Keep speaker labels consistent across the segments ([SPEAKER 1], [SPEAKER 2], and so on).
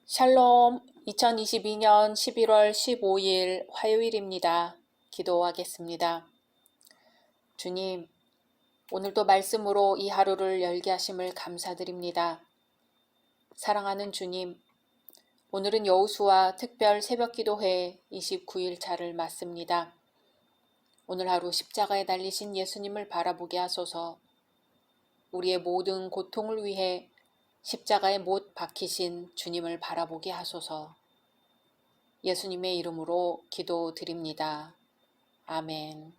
[SPEAKER 1] 샬롬, 2022년 11월 15일 화요일입니다. 기도하겠습니다. 주님, 오늘도 말씀으로 이 하루를 열게 하심을 감사드립니다. 사랑하는 주님, 오늘은 여호수아 특별 새벽기도회 29일 차를 맞습니다. 오늘 하루 십자가에 달리신 예수님을 바라보게 하소서. 우리의 모든 고통을 위해 십자가에 못 박히신 주님을 바라보게 하소서. 예수님의 이름으로 기도드립니다. 아멘.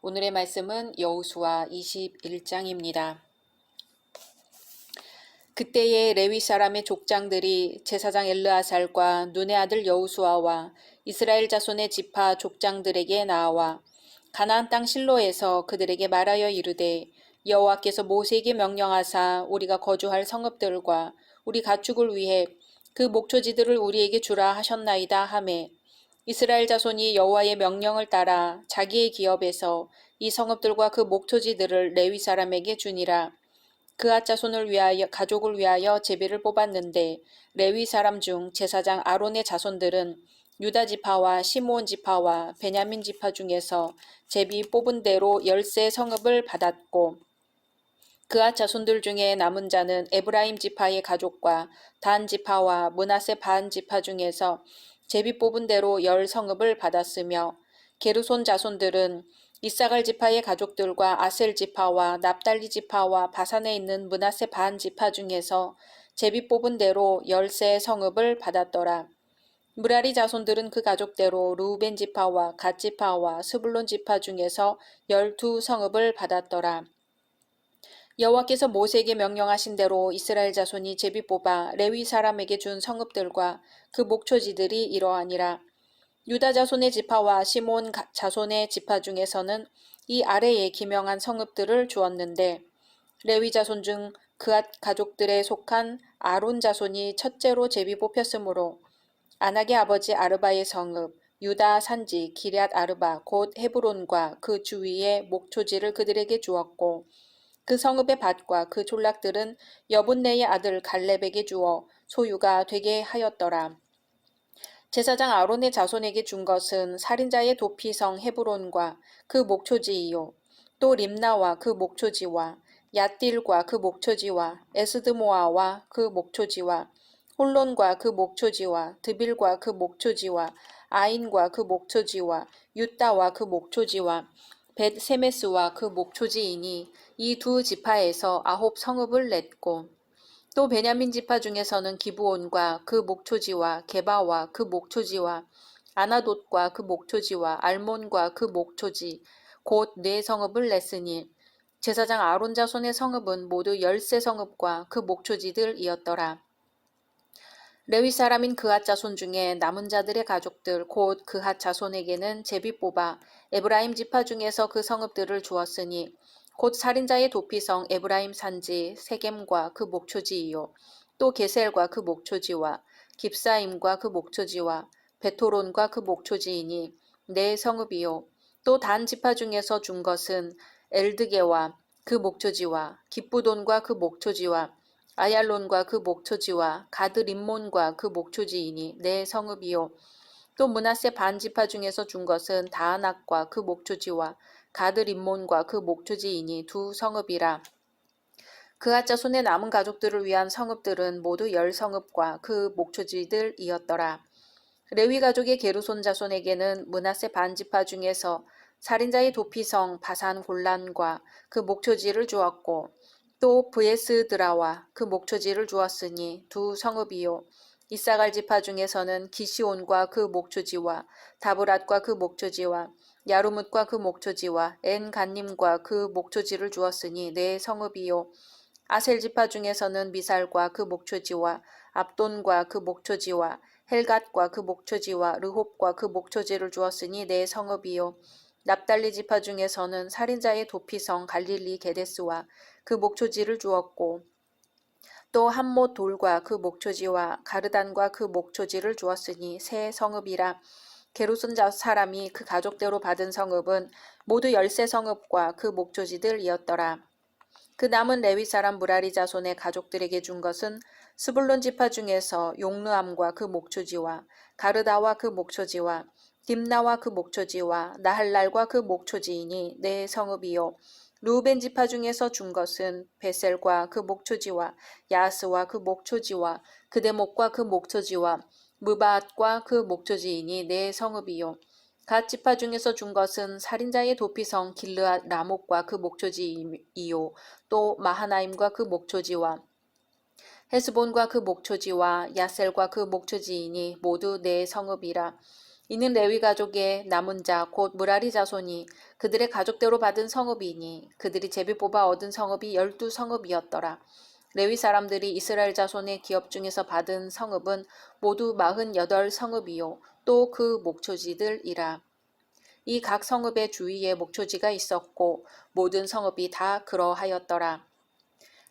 [SPEAKER 1] 오늘의 말씀은 여호수아 21장입니다. 그때의 레위 사람의 족장들이 제사장 엘르아살과 눈의 아들 여호수아와 이스라엘 자손의 지파 족장들에게 나와 가나안 땅 실로에서 그들에게 말하여 이르되 여호와께서 모세에게 명령하사 우리가 거주할 성읍들과 우리 가축을 위해 그 목초지들을 우리에게 주라 하셨나이다 하매 이스라엘 자손이 여호와의 명령을 따라 자기의 기업에서 이 성읍들과 그 목초지들을 레위 사람에게 주니라. 그앗 자손을 위하여 가족을 위하여 제비를 뽑았는데 레위 사람 중 제사장 아론의 자손들은 유다 지파와 시므온 지파와 베냐민 지파 중에서 제비 뽑은 대로 10세 성읍을 받았고 그앗 자손들 중에 남은 자는 에브라임 지파의 가족과 단 지파와 므낫세 반 지파 중에서 제비 뽑은 대로 10성읍을 받았으며 게르손 자손들은 이사갈 지파의 가족들과 아셀 지파와 납달리 지파와 바산에 있는 므낫세 반 지파 중에서 제비 뽑은 대로 10세 성읍을 받았더라. 무라리 자손들은 그 가족대로 르우벤 지파와 갓 지파와 스불론 지파 중에서 12성읍을 받았더라. 여호와께서 모세에게 명령하신 대로 이스라엘 자손이 제비 뽑아 레위 사람에게 준 성읍들과 그 목초지들이 이러하니라. 유다 자손의 지파와 시므온 자손의 지파 중에서는 이 아래에 기명한 성읍들을 주었는데 레위 자손 중 그앗 가족들에 속한 아론 자손이 첫째로 제비 뽑혔으므로 아낙의 아버지 아르바의 성읍 유다 산지 기럇 아르바 곧 헤브론과 그 주위의 목초지를 그들에게 주었고 그 성읍의 밭과 그 졸락들은 여분네의 아들 갈렙에게 주어 소유가 되게 하였더라. 제사장 아론의 자손에게 준 것은 살인자의 도피성 헤브론과 그 목초지이요. 또 림나와 그 목초지와 얏딜과 그 목초지와 에스드모아와 그 목초지와 홀론과 그 목초지와 드빌과 그 목초지와 아인과 그 목초지와 유따와 그 목초지와 벳세메스와 그 목초지이니 이 두 지파에서 9성읍을 냈고 또 베냐민 지파 중에서는 기브온과 그 목초지와 게바와 그 목초지와 아나돗과 그 목초지와 알몬과 그 목초지 곧 4성읍을 냈으니 제사장 아론 자손의 성읍은 모두 10세 성읍과 그 목초지들이었더라. 레위 사람인 그앗 자손 중에 남은 자들의 가족들 곧 그앗 자손에게는 제비 뽑아 에브라임 지파 중에서 그 성읍들을 주었으니 곧 살인자의 도피성 에브라임 산지 세겜과 그 목초지이요. 또 게셀과 그 목초지와 깁사임과 그 목초지와 베토론과 그 목초지이니 4성읍이요. 또 단 지파 중에서 준 것은 엘드게와 그 목초지와 기쁘돈과 그 목초지와 아얄론과 그 목초지와 가드림몬과 그 목초지이니 4성읍이요. 또 므낫세 반 지파 중에서 준 것은 다아낙과 그 목초지와 가드림몬과 그 목초지이니 2성읍이라. 그앗 자손의 남은 가족들을 위한 성읍들은 모두 10성읍과 그 목초지들이었더라. 레위 가족의 게르손 자손에게는 므낫세 반 지파 중에서 살인자의 도피성 바산 골란과 그 목초지를 주었고 또 브에스드라와 그 목초지를 주었으니 2성읍이요. 이사갈 지파 중에서는 기시온과 그 목초지와 다브랏과 그 목초지와 야르뭇과 그 목초지와 엔간님과 그 목초지를 주었으니 4성읍이요. 아셀 지파 중에서는 미살과 그 목초지와 압돈과 그 목초지와 헬갓과 그 목초지와 르홉과 그 목초지를 주었으니 4성읍이요. 납달리 지파 중에서는 살인자의 도피성 갈릴리 게데스와 그 목초지를 주었고 또 함못 돌과 그 목초지와 가르단과 그 목초지를 주었으니 3성읍이라. 게르손 사람이 그 가족대로 받은 성읍은 모두 10세 성읍과 그 목초지들이었더라. 그 남은 레위 사람 무라리 자손의 가족들에게 준 것은 스불론 지파 중에서 용르암과 그 목초지와 가르다와 그 목초지와 딥나와 그 목초지와 나할랄과 그 목초지이니 네 성읍이요. 루벤 지파 중에서 준 것은 베셀과 그 목초지와 야스와 그 목초지와 그대목과 그 목초지와 무바앗과 그 목초지이니 네 성읍이요. 갓 지파 중에서 준 것은 살인자의 도피성 길르앗 라목과 그 목초지이요. 또 마하나임과 그 목초지와 헤스본과 그 목초지와 야셀과 그 목초지이니 모두 네 성읍이라. 이는 레위 가족의 남은 자 곧 무라리 자손이 그들의 가족대로 받은 성읍이니 그들이 제비 뽑아 얻은 성읍이 12성읍이었더라. 레위 사람들이 이스라엘 자손의 기업 중에서 받은 성읍은 모두 48성읍이요. 또 그 목초지들이라. 이 각 성읍의 주위에 목초지가 있었고 모든 성읍이 다 그러하였더라.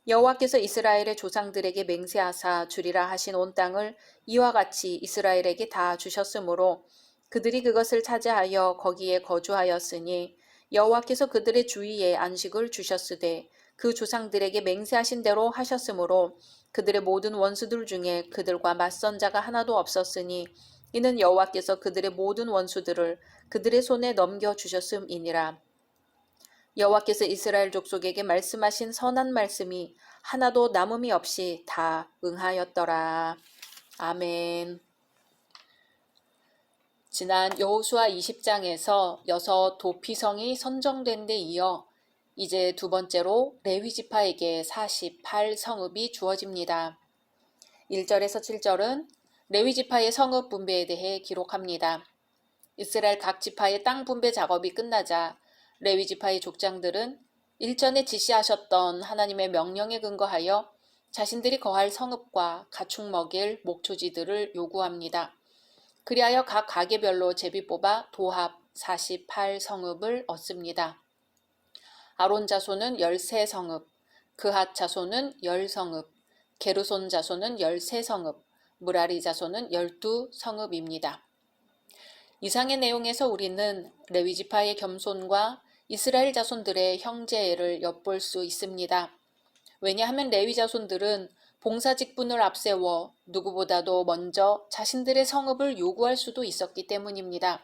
[SPEAKER 1] 여호와께서 이스라엘의 조상들에게 맹세하사 주리라 하신 온 땅을 이와 같이 이스라엘에게 다 주셨으므로 그들이 그것을 차지하여 거기에 거주하였으니 여호와께서 그들의 주위에 안식을 주셨으되 그 조상들에게 맹세하신 대로 하셨으므로 그들의 모든 원수들 중에 그들과 맞선 자가 하나도 없었으니 이는 여호와께서 그들의 모든 원수들을 그들의 손에 넘겨주셨음이니라. 여호와께서 이스라엘 족속에게 말씀하신 선한 말씀이 하나도 남음이 없이 다 응하였더라. 아멘. 지난 여호수아 20장에서 6 도피성이 선정된 데 이어 이제 두 번째로 레위 지파에게 48성읍이 주어집니다. 1절에서 7절은 레위 지파의 성읍 분배에 대해 기록합니다. 이스라엘 각 지파의 땅 분배 작업이 끝나자 레위 지파의 족장들은 일전에 지시하셨던 하나님의 명령에 근거하여 자신들이 거할 성읍과 가축 먹일 목초지들을 요구합니다. 그리하여 각 가게별로 제비 뽑아 도합 48성읍을 얻습니다. 아론 자손은 13성읍, 그핫 자손은 10성읍, 게르손 자손은 13성읍, 무라리 자손은 12성읍입니다. 이상의 내용에서 우리는 레위 지파의 겸손과 이스라엘 자손들의 형제애를 엿볼 수 있습니다. 왜냐하면 레위 자손들은 봉사 직분을 앞세워 누구보다도 먼저 자신들의 성읍을 요구할 수도 있었기 때문입니다.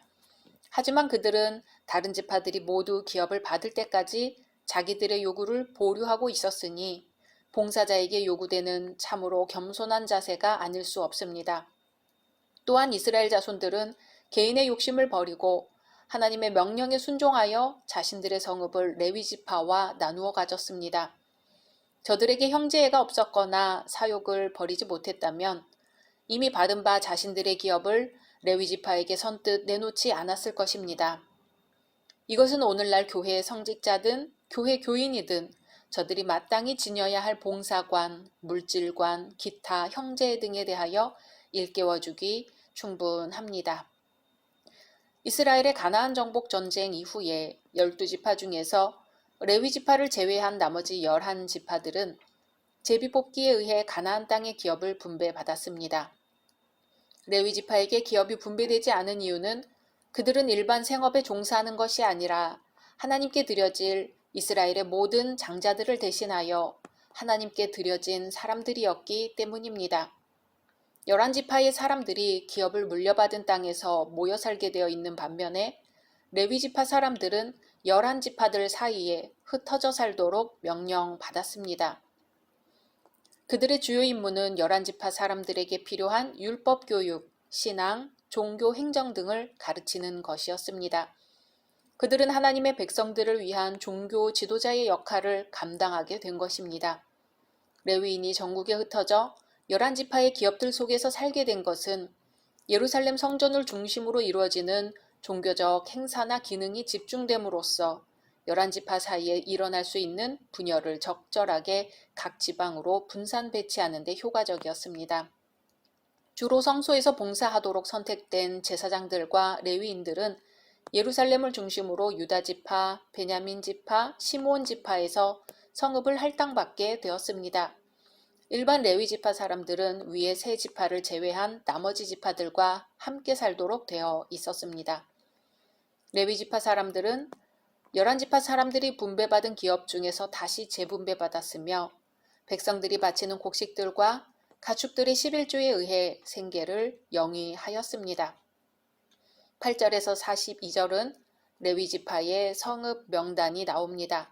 [SPEAKER 1] 하지만 그들은 다른 지파들이 모두 기업을 받을 때까지 자기들의 요구를 보류하고 있었으니 봉사자에게 요구되는 참으로 겸손한 자세가 아닐 수 없습니다. 또한 이스라엘 자손들은 개인의 욕심을 버리고 하나님의 명령에 순종하여 자신들의 성읍을 레위 지파와 나누어 가졌습니다. 저들에게 형제애가 없었거나 사욕을 버리지 못했다면 이미 받은 바 자신들의 기업을 레위 지파에게 선뜻 내놓지 않았을 것입니다. 이것은 오늘날 교회의 성직자든 교회 교인이든 저들이 마땅히 지녀야 할 봉사관, 물질관, 기타 형제 등에 대하여 일깨워주기 충분합니다. 이스라엘의 가나안 정복 전쟁 이후에 12지파 중에서 레위 지파를 제외한 나머지 11지파들은 제비 뽑기에 의해 가나안 땅의 기업을 분배받았습니다. 레위 지파에게 기업이 분배되지 않은 이유는 그들은 일반 생업에 종사하는 것이 아니라 하나님께 드려질 이스라엘의 모든 장자들을 대신하여 하나님께 드려진 사람들이었기 때문입니다. 11지파의 사람들이 기업을 물려받은 땅에서 모여 살게 되어 있는 반면에 레위지파 사람들은 11지파들 사이에 흩어져 살도록 명령받았습니다. 그들의 주요 임무는 11지파 사람들에게 필요한 율법 교육, 신앙, 종교 행정 등을 가르치는 것이었습니다. 그들은 하나님의 백성들을 위한 종교 지도자의 역할을 감당하게 된 것입니다. 레위인이 전국에 흩어져 11지파의 기업들 속에서 살게 된 것은 예루살렘 성전을 중심으로 이루어지는 종교적 행사나 기능이 집중됨으로써 11지파 사이에 일어날 수 있는 분열을 적절하게 각 지방으로 분산 배치하는 데 효과적이었습니다. 주로 성소에서 봉사하도록 선택된 제사장들과 레위인들은 예루살렘을 중심으로 유다지파, 베냐민지파, 시므온지파에서 성읍을 할당받게 되었습니다. 일반 레위 지파 사람들은 위의 세 지파를 제외한 나머지 지파들과 함께 살도록 되어 있었습니다. 레위 지파 사람들은 열한 지파 사람들이 분배받은 기업 중에서 다시 재분배받았으며 백성들이 바치는 곡식들과 가축들의 11조에 의해 생계를 영위하였습니다. 8절에서 42절은 레위지파의 성읍 명단이 나옵니다.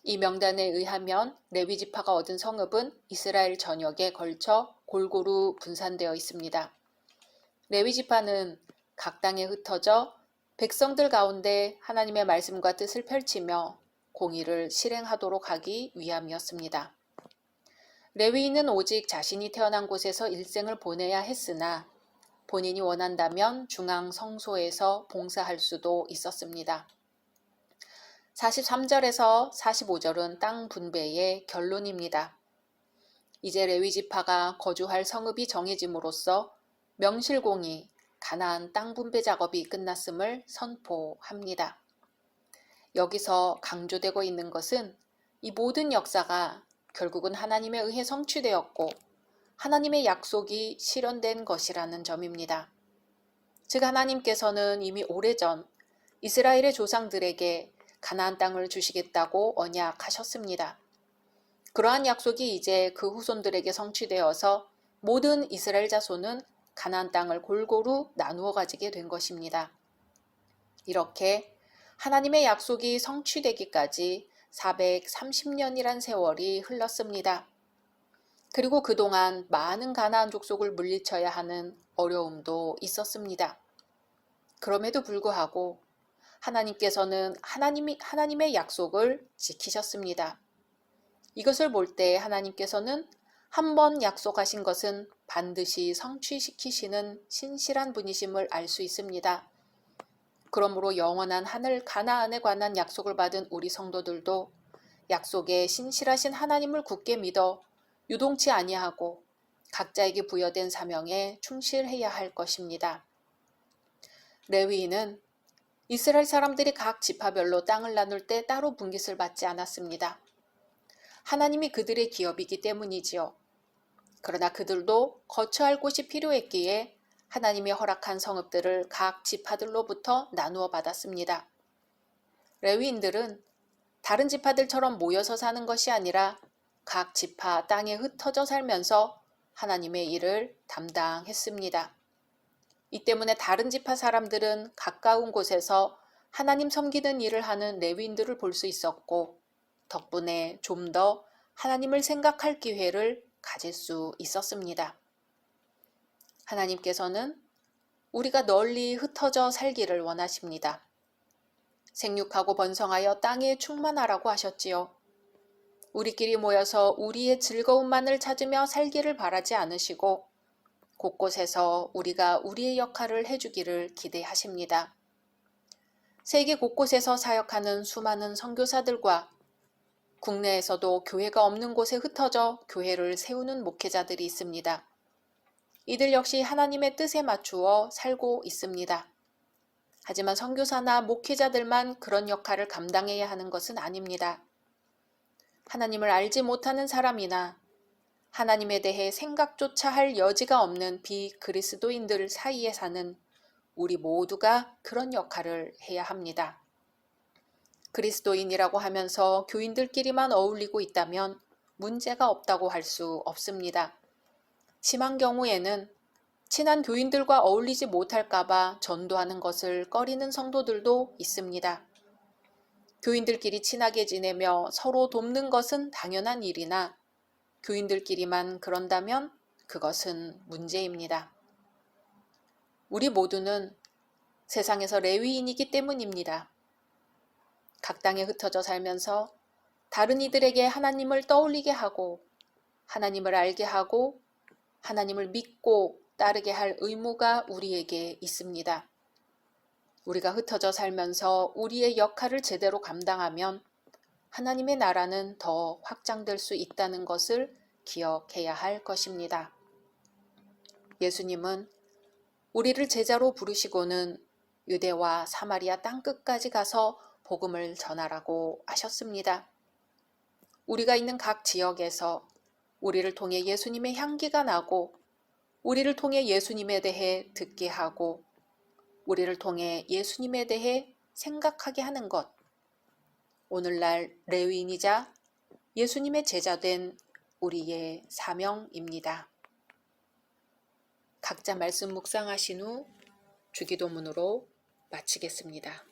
[SPEAKER 1] 이 명단에 의하면 레위지파가 얻은 성읍은 이스라엘 전역에 걸쳐 골고루 분산되어 있습니다. 레위지파는 각 땅에 흩어져 백성들 가운데 하나님의 말씀과 뜻을 펼치며 공의를 실행하도록 하기 위함이었습니다. 레위인은 오직 자신이 태어난 곳에서 일생을 보내야 했으나 본인이 원한다면 중앙 성소에서 봉사할 수도 있었습니다. 43절에서 45절은 땅 분배의 결론입니다. 이제 레위지파가 거주할 성읍이 정해짐으로써 명실공히 가나안 땅 분배 작업이 끝났음을 선포합니다. 여기서 강조되고 있는 것은 이 모든 역사가 결국은 하나님에 의해 성취되었고 하나님의 약속이 실현된 것이라는 점입니다. 즉 하나님께서는 이미 오래전 이스라엘의 조상들에게 가나안 땅을 주시겠다고 언약하셨습니다. 그러한 약속이 이제 그 후손들에게 성취되어서 모든 이스라엘 자손은 가나안 땅을 골고루 나누어 가지게 된 것입니다. 이렇게 하나님의 약속이 성취되기까지 430년이란 세월이 흘렀습니다. 그리고 그동안 많은 가나안 족속을 물리쳐야 하는 어려움도 있었습니다. 그럼에도 불구하고 하나님께서는 하나님의 약속을 지키셨습니다. 이것을 볼 때 하나님께서는 한 번 약속하신 것은 반드시 성취시키시는 신실한 분이심을 알 수 있습니다. 그러므로 영원한 하늘 가나안에 관한 약속을 받은 우리 성도들도 약속에 신실하신 하나님을 굳게 믿어 유동치 아니하고 각자에게 부여된 사명에 충실해야 할 것입니다. 레위인은 이스라엘 사람들이 각 지파별로 땅을 나눌 때 따로 분깃을 받지 않았습니다. 하나님이 그들의 기업이기 때문이지요. 그러나 그들도 거처할 곳이 필요했기에 하나님이 허락한 성읍들을 각 지파들로부터 나누어 받았습니다. 레위인들은 다른 지파들처럼 모여서 사는 것이 아니라 각 지파 땅에 흩어져 살면서 하나님의 일을 담당했습니다. 이 때문에 다른 지파 사람들은 가까운 곳에서 하나님 섬기는 일을 하는 레위인들을 볼 수 있었고 덕분에 좀 더 하나님을 생각할 기회를 가질 수 있었습니다. 하나님께서는 우리가 널리 흩어져 살기를 원하십니다. 생육하고 번성하여 땅에 충만하라고 하셨지요. 우리끼리 모여서 우리의 즐거움만을 찾으며 살기를 바라지 않으시고 곳곳에서 우리가 우리의 역할을 해주기를 기대하십니다. 세계 곳곳에서 사역하는 수많은 선교사들과 국내에서도 교회가 없는 곳에 흩어져 교회를 세우는 목회자들이 있습니다. 이들 역시 하나님의 뜻에 맞추어 살고 있습니다. 하지만 선교사나 목회자들만 그런 역할을 감당해야 하는 것은 아닙니다. 하나님을 알지 못하는 사람이나 하나님에 대해 생각조차 할 여지가 없는 비그리스도인들 사이에 사는 우리 모두가 그런 역할을 해야 합니다. 그리스도인이라고 하면서 교인들끼리만 어울리고 있다면 문제가 없다고 할 수 없습니다. 심한 경우에는 친한 교인들과 어울리지 못할까봐 전도하는 것을 꺼리는 성도들도 있습니다. 교인들끼리 친하게 지내며 서로 돕는 것은 당연한 일이나 교인들끼리만 그런다면 그것은 문제입니다. 우리 모두는 세상에서 레위인이기 때문입니다. 각 땅에 흩어져 살면서 다른 이들에게 하나님을 떠올리게 하고 하나님을 알게 하고 하나님을 믿고 따르게 할 의무가 우리에게 있습니다. 우리가 흩어져 살면서 우리의 역할을 제대로 감당하면 하나님의 나라는 더 확장될 수 있다는 것을 기억해야 할 것입니다. 예수님은 우리를 제자로 부르시고는 유대와 사마리아 땅끝까지 가서 복음을 전하라고 하셨습니다. 우리가 있는 각 지역에서 우리를 통해 예수님의 향기가 나고 우리를 통해 예수님에 대해 듣게 하고 우리를 통해 예수님에 대해 생각하게 하는 것, 오늘날 레위인이자 예수님의 제자된 우리의 사명입니다. 각자 말씀 묵상하신 후 주기도문으로 마치겠습니다.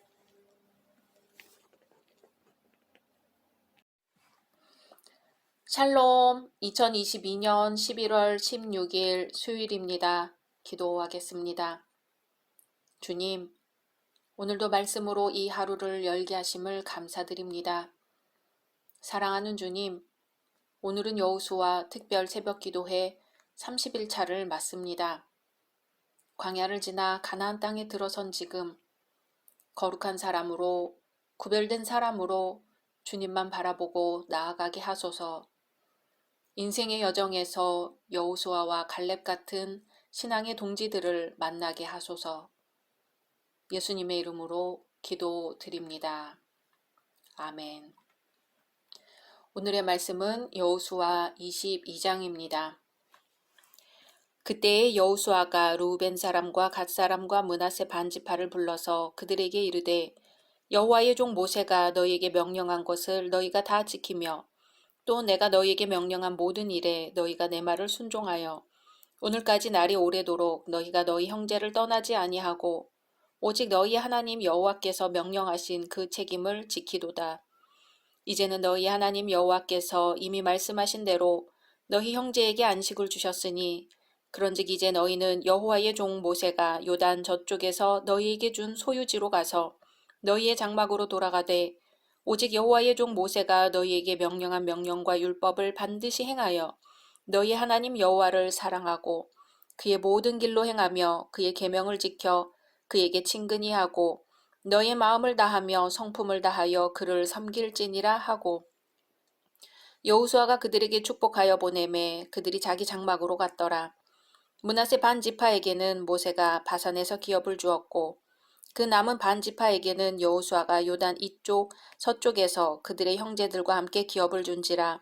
[SPEAKER 1] 샬롬, 2022년 11월 16일 수요일입니다. 기도하겠습니다. 주님, 오늘도 말씀으로 이 하루를 열게 하심을 감사드립니다. 사랑하는 주님, 오늘은 여호수아 특별 새벽 기도회 30일차를 맞습니다. 광야를 지나 가나안 땅에 들어선 지금 거룩한 사람으로, 구별된 사람으로 주님만 바라보고 나아가게 하소서. 인생의 여정에서 여호수아와 갈렙 같은 신앙의 동지들을 만나게 하소서. 예수님의 이름으로 기도드립니다. 아멘. 오늘의 말씀은 여호수아 22장입니다. 그때에 여호수아가 르우벤 사람과 갓 사람과 므낫세 반지파를 불러서 그들에게 이르되 여호와의 종 모세가 너희에게 명령한 것을 너희가 다 지키며 또 내가 너희에게 명령한 모든 일에 너희가 내 말을 순종하여 오늘까지 날이 오래도록 너희가 너희 형제를 떠나지 아니하고 오직 너희 하나님 여호와께서 명령하신 그 책임을 지키도다. 이제는 너희 하나님 여호와께서 이미 말씀하신 대로 너희 형제에게 안식을 주셨으니 그런즉 이제 너희는 여호와의 종 모세가 요단 저쪽에서 너희에게 준 소유지로 가서 너희의 장막으로 돌아가되 오직 여호와의 종 모세가 너희에게 명령한 명령과 율법을 반드시 행하여 너희 하나님 여호와를 사랑하고 그의 모든 길로 행하며 그의 계명을 지켜 그에게 친근히 하고 너의 마음을 다하며 성품을 다하여 그를 섬길지니라 하고 여호수아가 그들에게 축복하여 보내매 그들이 자기 장막으로 갔더라. 므낫세 반 지파에게는 모세가 바산에서 기업을 주었고 그 남은 반 지파에게는 여호수아가 요단 이쪽 서쪽에서 그들의 형제들과 함께 기업을 준지라.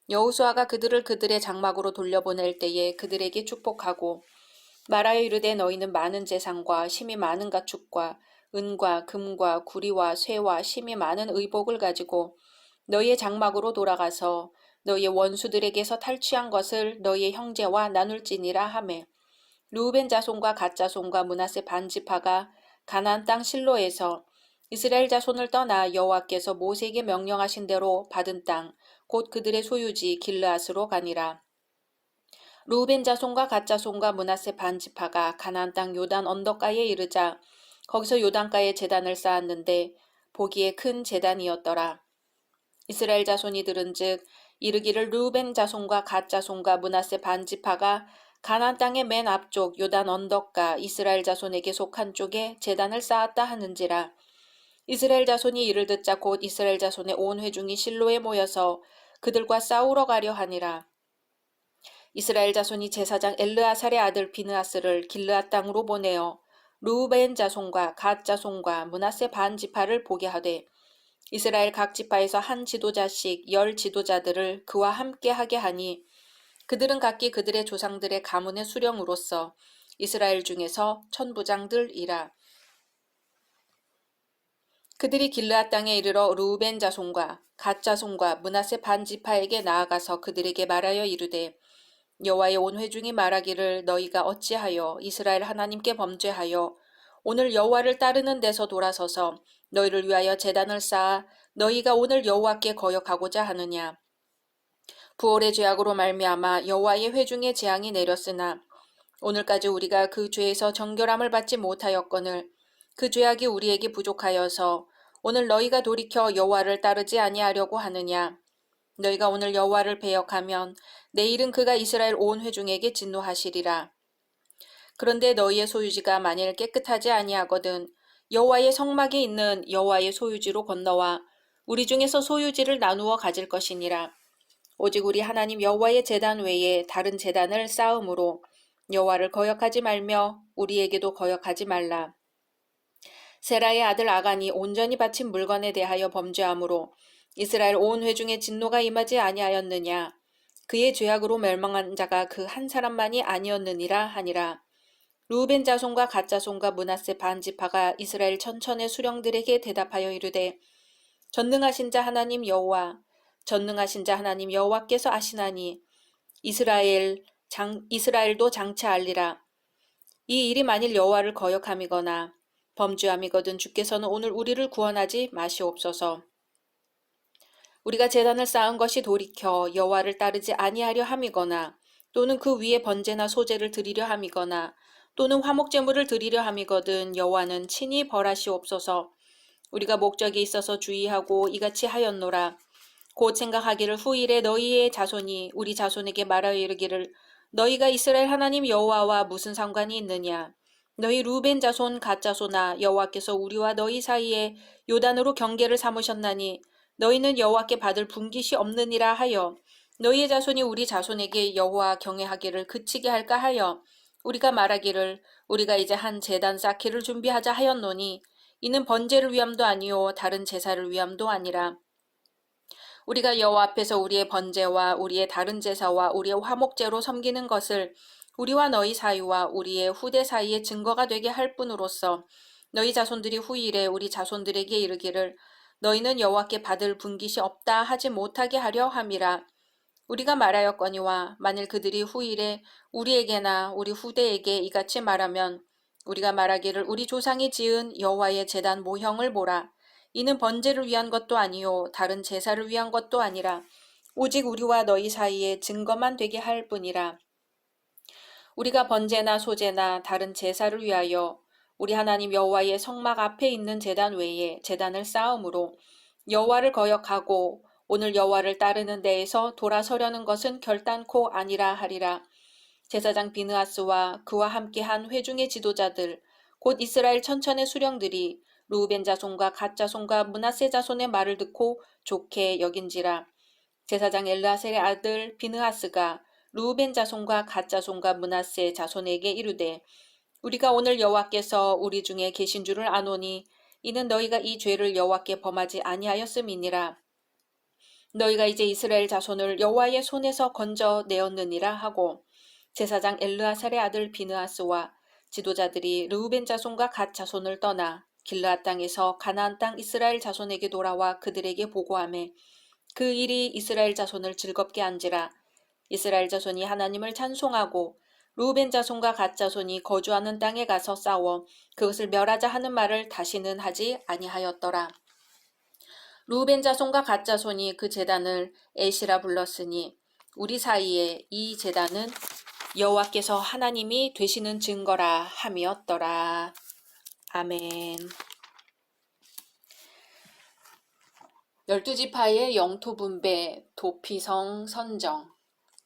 [SPEAKER 1] 여호수아가 그들을 그들의 장막으로 돌려보낼 때에 그들에게 축복하고 말하여 이르되 너희는 많은 재산과 심이 많은 가축과 은과 금과 구리와 쇠와 심이 많은 의복을 가지고 너희의 장막으로 돌아가서 너희의 원수들에게서 탈취한 것을 너희의 형제와 나눌지니라 하매 르우벤 자손과 갓 자손과 므낫세 반 지파가 가나안 땅 실로에서 이스라엘 자손을 떠나 여호와께서 모세에게 명령하신 대로 받은 땅 곧 그들의 소유지 길르앗으로 가니라. 르우벤 자손과 갓 자손과 므낫세 반 지파가 가나안 땅 요단 언덕가에 이르자 거기서 요단가에 제단을 쌓았는데 보기에 큰 제단이었더라. 이스라엘 자손이 들은즉 이르기를 르우벤 자손과 갓 자손과 므낫세 반 지파가 가나안 땅의 맨 앞쪽 요단 언덕가 이스라엘 자손에게 속한 쪽에 제단을 쌓았다 하는지라. 이스라엘 자손이 이를 듣자 곧 이스라엘 자손의 온 회중이 실로에 모여서 그들과 싸우러 가려 하니라. 이스라엘 자손이 제사장 엘르아살의 아들 비느하스를 길르앗 땅으로 보내어 르우벤 자손과 갓 자손과 므낫세 반 지파를 보게 하되 이스라엘 각 지파에서 한 지도자씩 10 지도자들을 그와 함께 하게 하니 그들은 각기 그들의 조상들의 가문의 수령으로서 이스라엘 중에서 천부장들이라. 그들이 길르앗 땅에 이르러 르우벤 자손과 갓 자손과 므낫세 반 지파에게 나아가서 그들에게 말하여 이르되 여호와의 온 회중이 말하기를 너희가 어찌하여 이스라엘 하나님께 범죄하여 오늘 여호와를 따르는 데서 돌아서서 너희를 위하여 제단을 쌓아 너희가 오늘 여호와께 거역하고자 하느냐. 부올의 죄악으로 말미암아 여호와의 회중의 재앙이 내렸으나 오늘까지 우리가 그 죄에서 정결함을 받지 못하였거늘 그 죄악이 우리에게 부족하여서 오늘 너희가 돌이켜 여호와를 따르지 아니하려고 하느냐. 너희가 오늘 여호와를 배역하면 내일은 그가 이스라엘 온 회중에게 진노하시리라. 그런데 너희의 소유지가 만일 깨끗하지 아니하거든 여호와의 성막이 있는 여호와의 소유지로 건너와 우리 중에서 소유지를 나누어 가질 것이니라. 오직 우리 하나님 여호와의 제단 외에 다른 제단을 쌓음으로 여호와를 거역하지 말며 우리에게도 거역하지 말라. 세라의 아들 아간이 온전히 바친 물건에 대하여 범죄함으로 이스라엘 온 회중의 진노가 임하지 아니하였느냐. 그의 죄악으로 멸망한 자가 그 한 사람만이 아니었느니라 하니라. 르우벤 자손과 갓 자손과 므낫세 반 지파가 이스라엘 천천의 수령들에게 대답하여 이르되 전능하신 자 하나님 여호와, 전능하신 자 하나님 여호와께서 아시나니 이스라엘도 장차 알리라. 이 일이 만일 여호와를 거역함이거나 범죄함이거든 주께서는 오늘 우리를 구원하지 마시옵소서. 우리가 제단을 쌓은 것이 돌이켜 여호와를 따르지 아니하려 함이거나 또는 그 위에 번제나 소제를 드리려 함이거나 또는 화목제물을 드리려 함이거든 여호와는 친히 벌하시옵소서. 우리가 목적이 있어서 주의하고 이같이 하였노라. 곧 생각하기를 후일에 너희의 자손이 우리 자손에게 말하여 이르기를 너희가 이스라엘 하나님 여호와와 무슨 상관이 있느냐. 너희 루벤 자손 갓 자손아 여호와께서 우리와 너희 사이에 요단으로 경계를 삼으셨나니 너희는 여호와께 받을 분깃이 없느니라 하여 너희의 자손이 우리 자손에게 여호와 경외하기를 그치게 할까 하여 우리가 말하기를 우리가 이제 한 제단 쌓기를 준비하자 하였노니 이는 번제를 위함도 아니요 다른 제사를 위함도 아니라 우리가 여호와 앞에서 우리의 번제와 우리의 다른 제사와 우리의 화목제로 섬기는 것을 우리와 너희 사이와 우리의 후대 사이의 증거가 되게 할 뿐으로써 너희 자손들이 후일에 우리 자손들에게 이르기를 너희는 여호와께 받을 분깃이 없다 하지 못하게 하려 함이라. 우리가 말하였거니와 만일 그들이 후일에 우리에게나 우리 후대에게 이같이 말하면 우리가 말하기를 우리 조상이 지은 여호와의 제단 모형을 보라. 이는 번제를 위한 것도 아니요 다른 제사를 위한 것도 아니라 오직 우리와 너희 사이에 증거만 되게 할 뿐이라. 우리가 번제나 소제나 다른 제사를 위하여 우리 하나님 여호와의 성막 앞에 있는 제단 외에 제단을 쌓음으로 여호와를 거역하고 오늘 여호와를 따르는 데에서 돌아서려는 것은 결단코 아니라 하리라. 제사장 비느하스와 그와 함께한 회중의 지도자들 곧 이스라엘 천천의 수령들이 루벤 자손과 갓 자손과 므낫세 자손의 말을 듣고 좋게 여긴지라. 제사장 엘르아셀의 아들 비느하스가 루벤 자손과 갓 자손과 므낫세 자손에게 이르되 우리가 오늘 여호와께서 우리 중에 계신 줄을 아노니 이는 너희가 이 죄를 여호와께 범하지 아니하였음이니라. 너희가 이제 이스라엘 자손을 여호와의 손에서 건져내었느니라 하고 제사장 엘르아살의 아들 비느하스와 지도자들이 르우벤 자손과 갓 자손을 떠나 길르앗 땅에서 가나안 땅 이스라엘 자손에게 돌아와 그들에게 보고하매 그 일이 이스라엘 자손을 즐겁게 한지라. 이스라엘 자손이 하나님을 찬송하고 르우벤 자손과 갓 자손이 거주하는 땅에 가서 싸워 그것을 멸하자 하는 말을 다시는 하지 아니하였더라. 르우벤 자손과 갓 자손이 그 제단을 에시라 불렀으니 우리 사이에 이 제단은 여호와께서 하나님이 되시는 증거라 함이었더라. 아멘. 12지파의 영토 분배, 도피성 선정,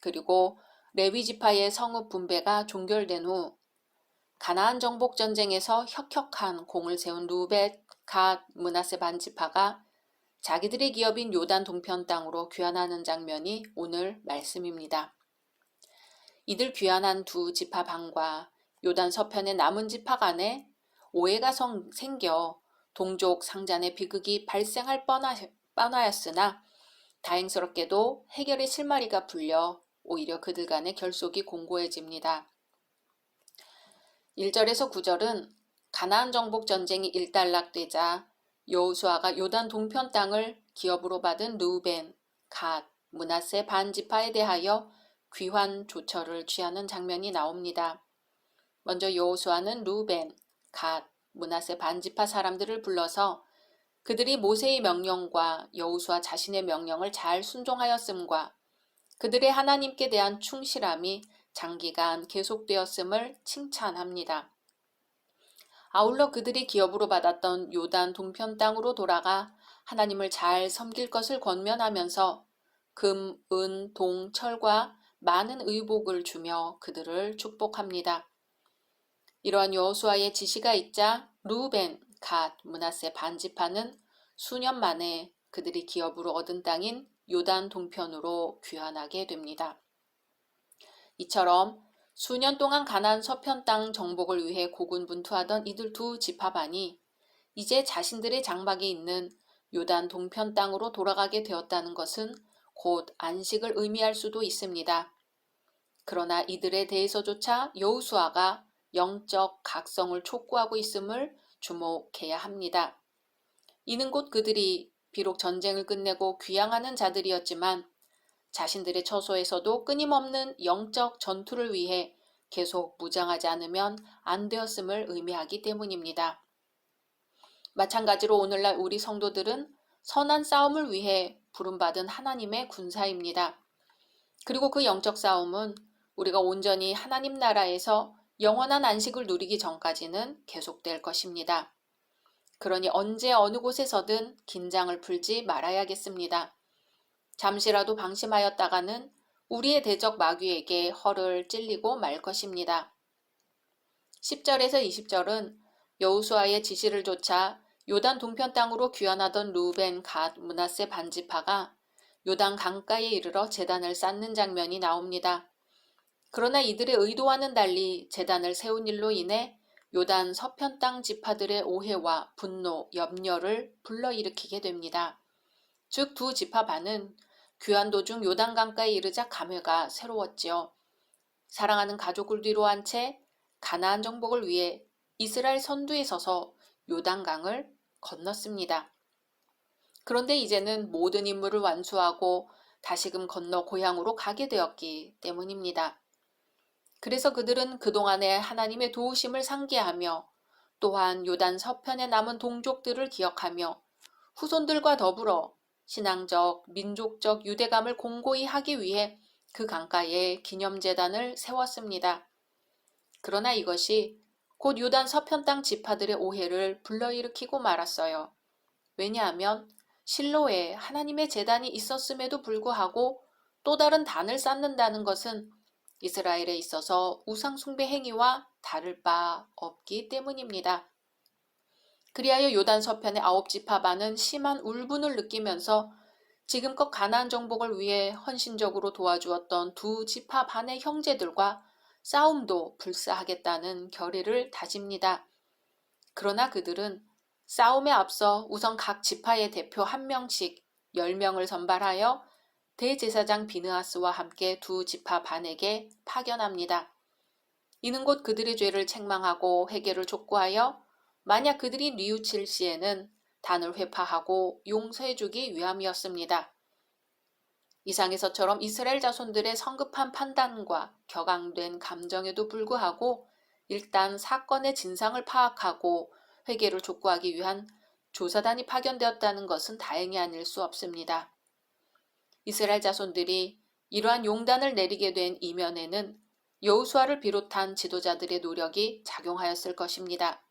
[SPEAKER 1] 그리고 레위지파의 성읍 분배가 종결된 후 가나안 정복 전쟁에서 혁혁한 공을 세운 루벤, 갓, 므낫세 반지파가 자기들의 기업인 요단 동편 땅으로 귀환하는 장면이 오늘 말씀입니다. 이들 귀환한 두 지파 방과 요단 서편의 남은 지파 간에 오해가 생겨 동족 상잔의 비극이 발생할 뻔하였으나 다행스럽게도 해결의 실마리가 풀려 오히려 그들 간의 결속이 공고해집니다. 1절에서 9절은 가나안 정복 전쟁이 일단락되자 여호수아가 요단 동편 땅을 기업으로 받은 르우벤, 갓, 므낫세 반지파에 대하여 귀환 조처를 취하는 장면이 나옵니다. 먼저 여호수아는 르우벤, 갓, 므낫세 반지파 사람들을 불러서 그들이 모세의 명령과 여호수아 자신의 명령을 잘 순종하였음과 그들의 하나님께 대한 충실함이 장기간 계속되었음을 칭찬합니다. 아울러 그들이 기업으로 받았던 요단 동편 땅으로 돌아가 하나님을 잘 섬길 것을 권면하면서 금, 은, 동, 철과 많은 의복을 주며 그들을 축복합니다. 이러한 여호수아의 지시가 있자 르우벤, 갓, 므낫세 반지파는 수년 만에 그들이 기업으로 얻은 땅인 요단 동편으로 귀환하게 됩니다. 이처럼 수년 동안 가나안 서편 땅 정복을 위해 고군분투하던 이들 두 지파반이 이제 자신들의 장막에 있는 요단 동편 땅으로 돌아가게 되었다는 것은 곧 안식을 의미할 수도 있습니다. 그러나 이들에 대해서조차 여호수아가 영적 각성을 촉구하고 있음을 주목해야 합니다. 이는 곧 그들이 비록 전쟁을 끝내고 귀향하는 자들이었지만 자신들의 처소에서도 끊임없는 영적 전투를 위해 계속 무장하지 않으면 안 되었음을 의미하기 때문입니다. 마찬가지로 오늘날 우리 성도들은 선한 싸움을 위해 부름받은 하나님의 군사입니다. 그리고 그 영적 싸움은 우리가 온전히 하나님 나라에서 영원한 안식을 누리기 전까지는 계속될 것입니다. 그러니 언제 어느 곳에서든 긴장을 풀지 말아야겠습니다. 잠시라도 방심하였다가는 우리의 대적 마귀에게 허를 찔리고 말 것입니다. 10절에서 20절은 여호수아의 지시를 좇아 요단 동편 땅으로 귀환하던 루벤, 갓, 므낫세 반지파가 요단 강가에 이르러 제단을 쌓는 장면이 나옵니다. 그러나 이들의 의도와는 달리 제단을 세운 일로 인해 요단 서편 땅 지파들의 오해와 분노, 염려를 불러일으키게 됩니다. 즉 두 지파 반은 귀환 도중 요단 강가에 이르자 감회가 새로웠지요. 사랑하는 가족을 뒤로한 채 가나안 정복을 위해 이스라엘 선두에 서서 요단강을 건넜습니다. 그런데 이제는 모든 임무를 완수하고 다시금 건너 고향으로 가게 되었기 때문입니다. 그래서 그들은 그동안의 하나님의 도우심을 상기하며 또한 요단 서편에 남은 동족들을 기억하며 후손들과 더불어 신앙적, 민족적 유대감을 공고히 하기 위해 그 강가에 기념제단을 세웠습니다. 그러나 이것이 곧 요단 서편 땅 지파들의 오해를 불러일으키고 말았어요. 왜냐하면 실로에 하나님의 제단이 있었음에도 불구하고 또 다른 단을 쌓는다는 것은 이스라엘에 있어서 우상 숭배 행위와 다를 바 없기 때문입니다. 그리하여 요단 서편의 9지파 반은 심한 울분을 느끼면서 지금껏 가나안 정복을 위해 헌신적으로 도와주었던 두 지파 반의 형제들과 싸움도 불사하겠다는 결의를 다집니다. 그러나 그들은 싸움에 앞서 우선 각 지파의 대표 1명씩 10명을 선발하여 대제사장 비느하스와 함께 두 지파 반에게 파견합니다. 이는 곧 그들의 죄를 책망하고 회개를 촉구하여 만약 그들이 뉘우칠 시에는 단을 회파하고 용서해주기 위함이었습니다. 이상에서처럼 이스라엘 자손들의 성급한 판단과 격앙된 감정에도 불구하고 일단 사건의 진상을 파악하고 회개를 촉구하기 위한 조사단이 파견되었다는 것은 다행이 아닐 수 없습니다. 이스라엘 자손들이 이러한 용단을 내리게 된 이면에는 여호수아를 비롯한 지도자들의 노력이 작용하였을 것입니다.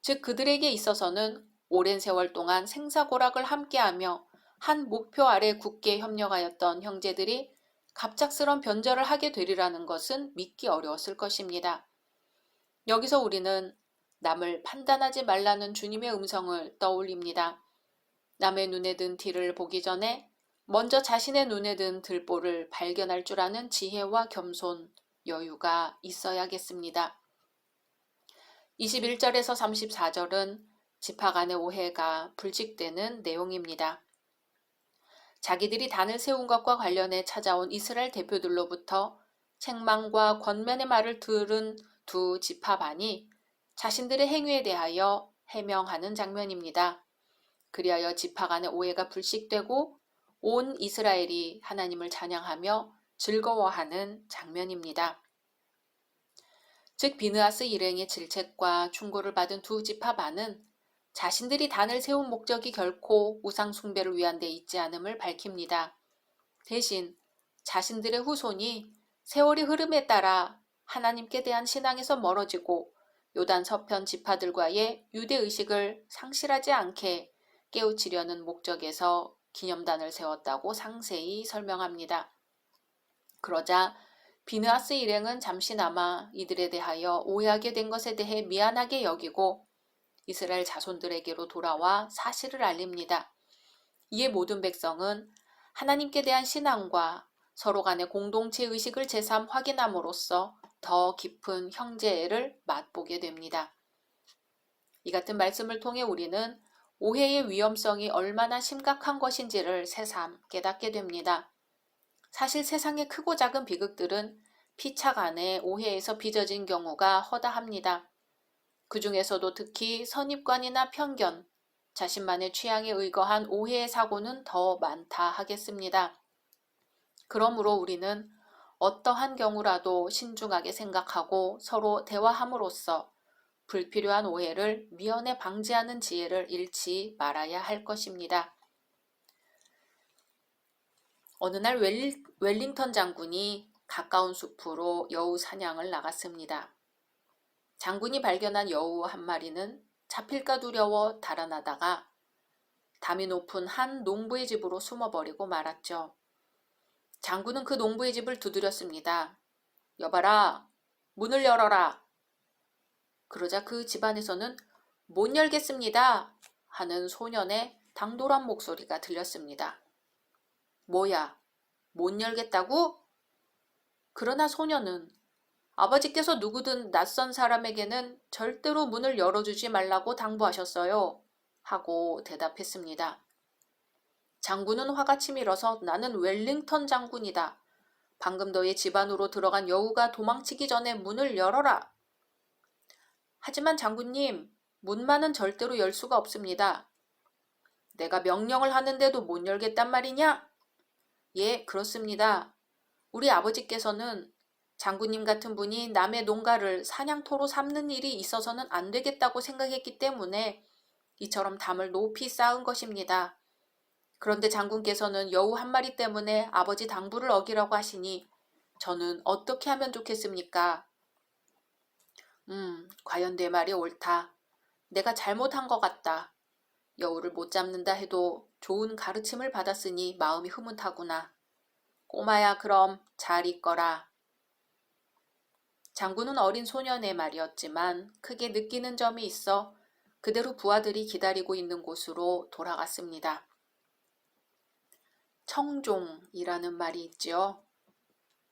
[SPEAKER 1] 즉 그들에게 있어서는 오랜 세월 동안 생사고락을 함께하며 한 목표 아래 굳게 협력하였던 형제들이 갑작스런 변절을 하게 되리라는 것은 믿기 어려웠을 것입니다. 여기서 우리는 남을 판단하지 말라는 주님의 음성을 떠올립니다. 남의 눈에 든 티를 보기 전에 먼저 자신의 눈에 든 들보를 발견할 줄 아는 지혜와 겸손, 여유가 있어야겠습니다. 21절에서 34절은 지파 간의 오해가 불식되는 내용입니다. 자기들이 단을 세운 것과 관련해 찾아온 이스라엘 대표들로부터 책망과 권면의 말을 들은 두 지파 반이 자신들의 행위에 대하여 해명하는 장면입니다. 그리하여 지파 간의 오해가 불식되고 온 이스라엘이 하나님을 찬양하며 즐거워하는 장면입니다. 즉 비느하스 일행의 질책과 충고를 받은 두 지파 반은 자신들이 단을 세운 목적이 결코 우상 숭배를 위한 데 있지 않음을 밝힙니다. 대신 자신들의 후손이 세월의 흐름에 따라 하나님께 대한 신앙에서 멀어지고 요단 서편 지파들과의 유대의식을 상실하지 않게 깨우치려는 목적에서 기념단을 세웠다고 상세히 설명합니다. 그러자 비느하스 일행은 잠시나마 이들에 대하여 오해하게 된 것에 대해 미안하게 여기고 이스라엘 자손들에게로 돌아와 사실을 알립니다. 이에 모든 백성은 하나님께 대한 신앙과 서로 간의 공동체 의식을 제삼 확인함으로써 더 깊은 형제애를 맛보게 됩니다. 이 같은 말씀을 통해 우리는 오해의 위험성이 얼마나 심각한 것인지를 새삼 깨닫게 됩니다. 사실 세상의 크고 작은 비극들은 피차 간의 오해에서 빚어진 경우가 허다합니다. 그 중에서도 특히 선입관이나 편견, 자신만의 취향에 의거한 오해의 사고는 더 많다 하겠습니다. 그러므로 우리는 어떠한 경우라도 신중하게 생각하고 서로 대화함으로써 불필요한 오해를 미연에 방지하는 지혜를 잃지 말아야 할 것입니다. 어느 날 웰링턴 장군이 가까운 숲으로 여우 사냥을 나갔습니다. 장군이 발견한 여우 한 마리는 잡힐까 두려워 달아나다가 담이 높은 한 농부의 집으로 숨어버리고 말았죠. 장군은 그 농부의 집을 두드렸습니다. 여봐라, 문을 열어라. 그러자 그 집안에서는 못 열겠습니다 하는 소년의 당돌한 목소리가 들렸습니다. 뭐야, 못 열겠다고? 그러나 소년은 아버지께서 누구든 낯선 사람에게는 절대로 문을 열어주지 말라고 당부하셨어요 하고 대답했습니다. 장군은 화가 치밀어서 나는 웰링턴 장군이다. 방금 너의 집 안으로 들어간 여우가 도망치기 전에 문을 열어라. 하지만 장군님, 문만은 절대로 열 수가 없습니다. 내가 명령을 하는데도 못 열겠단 말이냐? 예, 그렇습니다. 우리 아버지께서는 장군님 같은 분이 남의 농가를 사냥터로 삼는 일이 있어서는 안 되겠다고 생각했기 때문에 이처럼 담을 높이 쌓은 것입니다. 그런데 장군께서는 여우 한 마리 때문에 아버지 당부를 어기라고 하시니 저는 어떻게 하면 좋겠습니까? 과연 내 말이 옳다. 내가 잘못한 것 같다. 여우를 못 잡는다 해도 좋은 가르침을 받았으니 마음이 흐뭇하구나. 꼬마야, 그럼 잘 있거라. 장군은 어린 소년의 말이었지만 크게 느끼는 점이 있어 그대로 부하들이 기다리고 있는 곳으로 돌아갔습니다. 청종이라는 말이 있지요.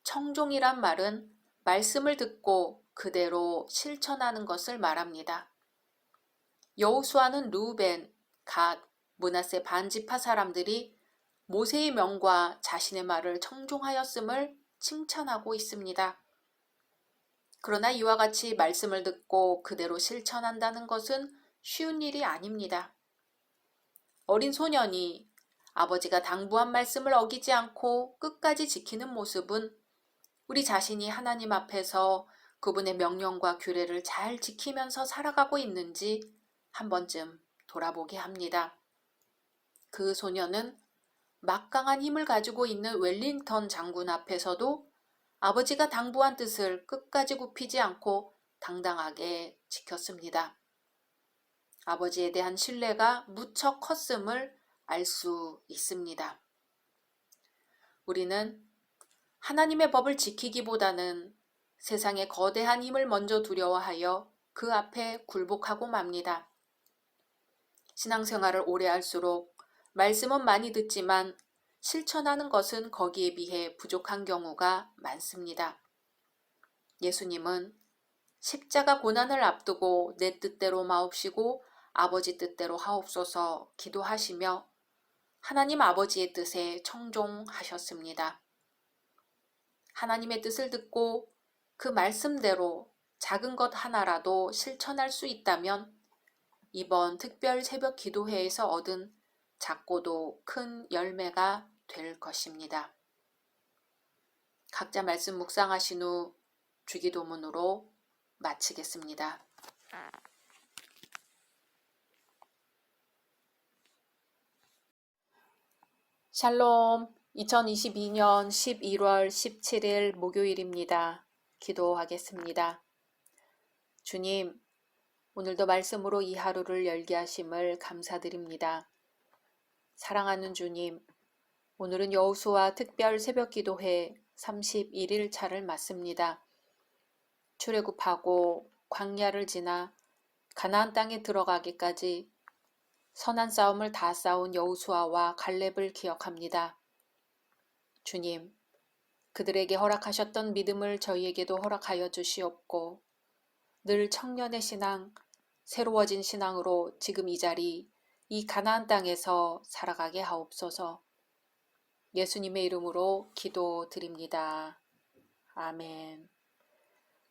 [SPEAKER 1] 청종이란 말은 말씀을 듣고 그대로 실천하는 것을 말합니다. 여호수아는 루벤, 갓, 므낫세 반지파 사람들이 모세의 명과 자신의 말을 청종하였음을 칭찬하고 있습니다. 그러나 이와 같이 말씀을 듣고 그대로 실천한다는 것은 쉬운 일이 아닙니다. 어린 소년이 아버지가 당부한 말씀을 어기지 않고 끝까지 지키는 모습은 우리 자신이 하나님 앞에서 그분의 명령과 규례를 잘 지키면서 살아가고 있는지 한 번쯤 돌아보게 합니다. 그 소년은 막강한 힘을 가지고 있는 웰링턴 장군 앞에서도 아버지가 당부한 뜻을 끝까지 굽히지 않고 당당하게 지켰습니다. 아버지에 대한 신뢰가 무척 컸음을 알 수 있습니다. 우리는 하나님의 법을 지키기보다는 세상의 거대한 힘을 먼저 두려워하여 그 앞에 굴복하고 맙니다. 신앙생활을 오래 할수록 말씀은 많이 듣지만 실천하는 것은 거기에 비해 부족한 경우가 많습니다. 예수님은 십자가 고난을 앞두고 내 뜻대로 마옵시고 아버지 뜻대로 하옵소서 기도하시며 하나님 아버지의 뜻에 청종하셨습니다. 하나님의 뜻을 듣고 그 말씀대로 작은 것 하나라도 실천할 수 있다면 이번 특별 새벽 기도회에서 얻은 작고도 큰 열매가 될 것입니다. 각자 말씀 묵상하신 후 주기도문으로 마치겠습니다. 샬롬, 2022년 11월 17일 목요일입니다. 기도하겠습니다. 주님, 오늘도 말씀으로 이 하루를 열게 하심을 감사드립니다. 사랑하는 주님, 오늘은 여호수아 특별 새벽기도회 31일 차를 맞습니다. 출애굽하고 광야를 지나 가나안 땅에 들어가기까지 선한 싸움을 다 싸운 여호수아와 갈렙을 기억합니다. 주님, 그들에게 허락하셨던 믿음을 저희에게도 허락하여 주시옵고 늘 청년의 신앙, 새로워진 신앙으로 지금 이 자리, 이 가나안 땅에서 살아가게 하옵소서. 예수님의 이름으로 기도드립니다. 아멘.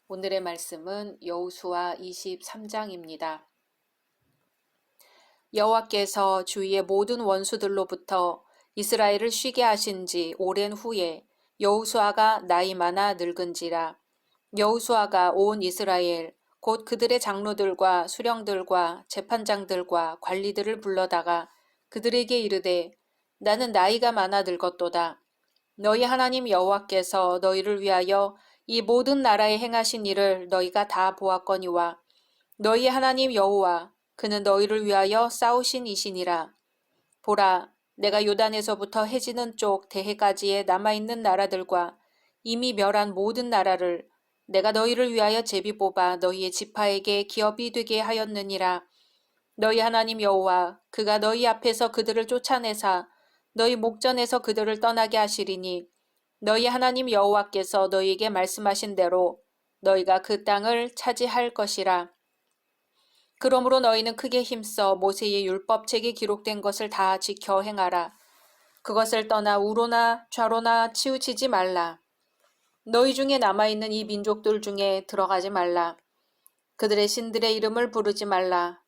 [SPEAKER 1] 오늘의 말씀은 여호수아 23장입니다. 여호와께서 주위의 모든 원수들로부터 이스라엘을 쉬게 하신 지 오랜 후에 여호수아가 나이 많아 늙은지라. 여호수아가 온 이스라엘 곧 그들의 장로들과 수령들과 재판장들과 관리들을 불러다가 그들에게 이르되 나는 나이가 많아 늙었도다. 너희 하나님 여호와께서 너희를 위하여 이 모든 나라에 행하신 일을 너희가 다 보았거니와 너희 하나님 여호와 그는 너희를 위하여 싸우신 이시니라. 보라, 내가 요단에서부터 해지는 쪽 대해까지에 남아있는 나라들과 이미 멸한 모든 나라를 내가 너희를 위하여 제비 뽑아 너희의 지파에게 기업이 되게 하였느니라. 너희 하나님 여호와 그가 너희 앞에서 그들을 쫓아내사 너희 목전에서 그들을 떠나게 하시리니 너희 하나님 여호와께서 너희에게 말씀하신 대로 너희가 그 땅을 차지할 것이라. 그러므로 너희는 크게 힘써 모세의 율법책에 기록된 것을 다 지켜 행하라. 그것을 떠나 우로나 좌로나 치우치지 말라. 너희 중에 남아있는 이 민족들 중에 들어가지 말라. 그들의 신들의 이름을 부르지 말라.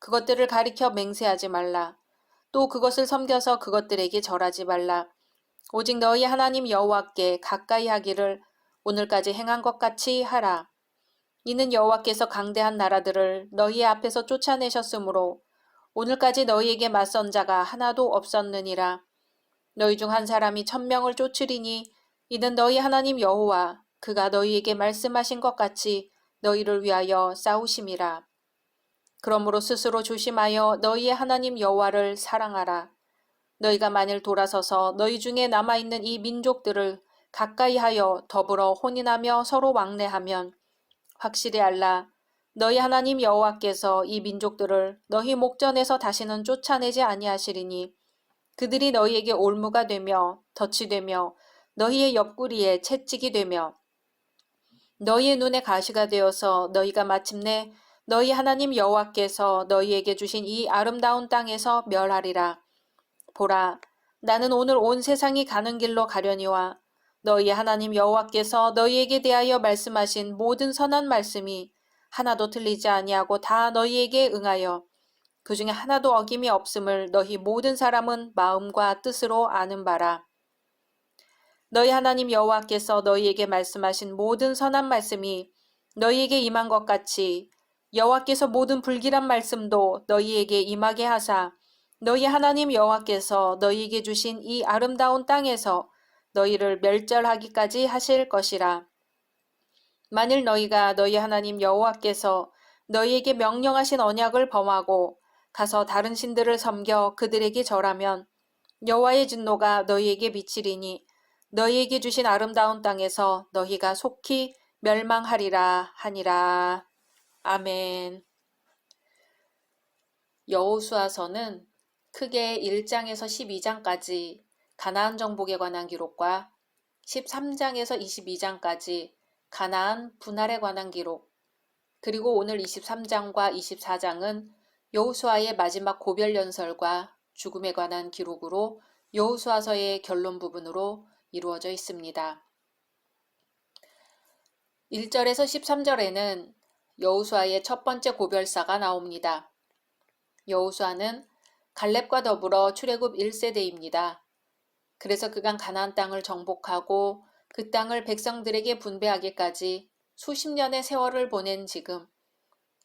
[SPEAKER 1] 그것들을 가리켜 맹세하지 말라. 또 그것을 섬겨서 그것들에게 절하지 말라. 오직 너희 하나님 여호와께 가까이 하기를 오늘까지 행한 것 같이 하라. 이는 여호와께서 강대한 나라들을 너희 앞에서 쫓아내셨으므로 오늘까지 너희에게 맞선 자가 하나도 없었느니라. 너희 중 한 사람이 1000명을 쫓으리니 이는 너희 하나님 여호와 그가 너희에게 말씀하신 것 같이 너희를 위하여 싸우심이라. 그러므로 스스로 조심하여 너희의 하나님 여호와를 사랑하라. 너희가 만일 돌아서서 너희 중에 남아있는 이 민족들을 가까이 하여 더불어 혼인하며 서로 왕래하면 확실히 알라. 너희 하나님 여호와께서 이 민족들을 너희 목전에서 다시는 쫓아내지 아니하시리니 그들이 너희에게 올무가 되며 덫이 되며 너희의 옆구리에 채찍이 되며 너희의 눈에 가시가 되어서 너희가 마침내 너희 하나님 여호와께서 너희에게 주신 이 아름다운 땅에서 멸하리라. 보라, 나는 오늘 온 세상이 가는 길로 가려니와 너희 하나님 여호와께서 너희에게 대하여 말씀하신 모든 선한 말씀이 하나도 틀리지 아니하고 다 너희에게 응하여 그 중에 하나도 어김이 없음을 너희 모든 사람은 마음과 뜻으로 아는 바라. 너희 하나님 여호와께서 너희에게 말씀하신 모든 선한 말씀이 너희에게 임한 것 같이 여호와께서 모든 불길한 말씀도 너희에게 임하게 하사 너희 하나님 여호와께서 너희에게 주신 이 아름다운 땅에서 너희를 멸절하기까지 하실 것이라. 만일 너희가 너희 하나님 여호와께서 너희에게 명령하신 언약을 범하고 가서 다른 신들을 섬겨 그들에게 절하면 여호와의 진노가 너희에게 미치리니 너희에게 주신 아름다운 땅에서 너희가 속히 멸망하리라 하니라. 아멘. 여호수아서는 크게 1장에서 12장까지 가나안 정복에 관한 기록과 13장에서 22장까지 가나안 분할에 관한 기록, 그리고 오늘 23장과 24장은 여호수아의 마지막 고별 연설과 죽음에 관한 기록으로 여호수아서의 결론 부분으로 이루어져 있습니다. 1절에서 13절에는 여호수아의 첫 번째 고별사가 나옵니다. 여호수아는 갈렙과 더불어 출애굽 1세대입니다. 그래서 그간 가나안 땅을 정복하고 그 땅을 백성들에게 분배하기까지 수십 년의 세월을 보낸 지금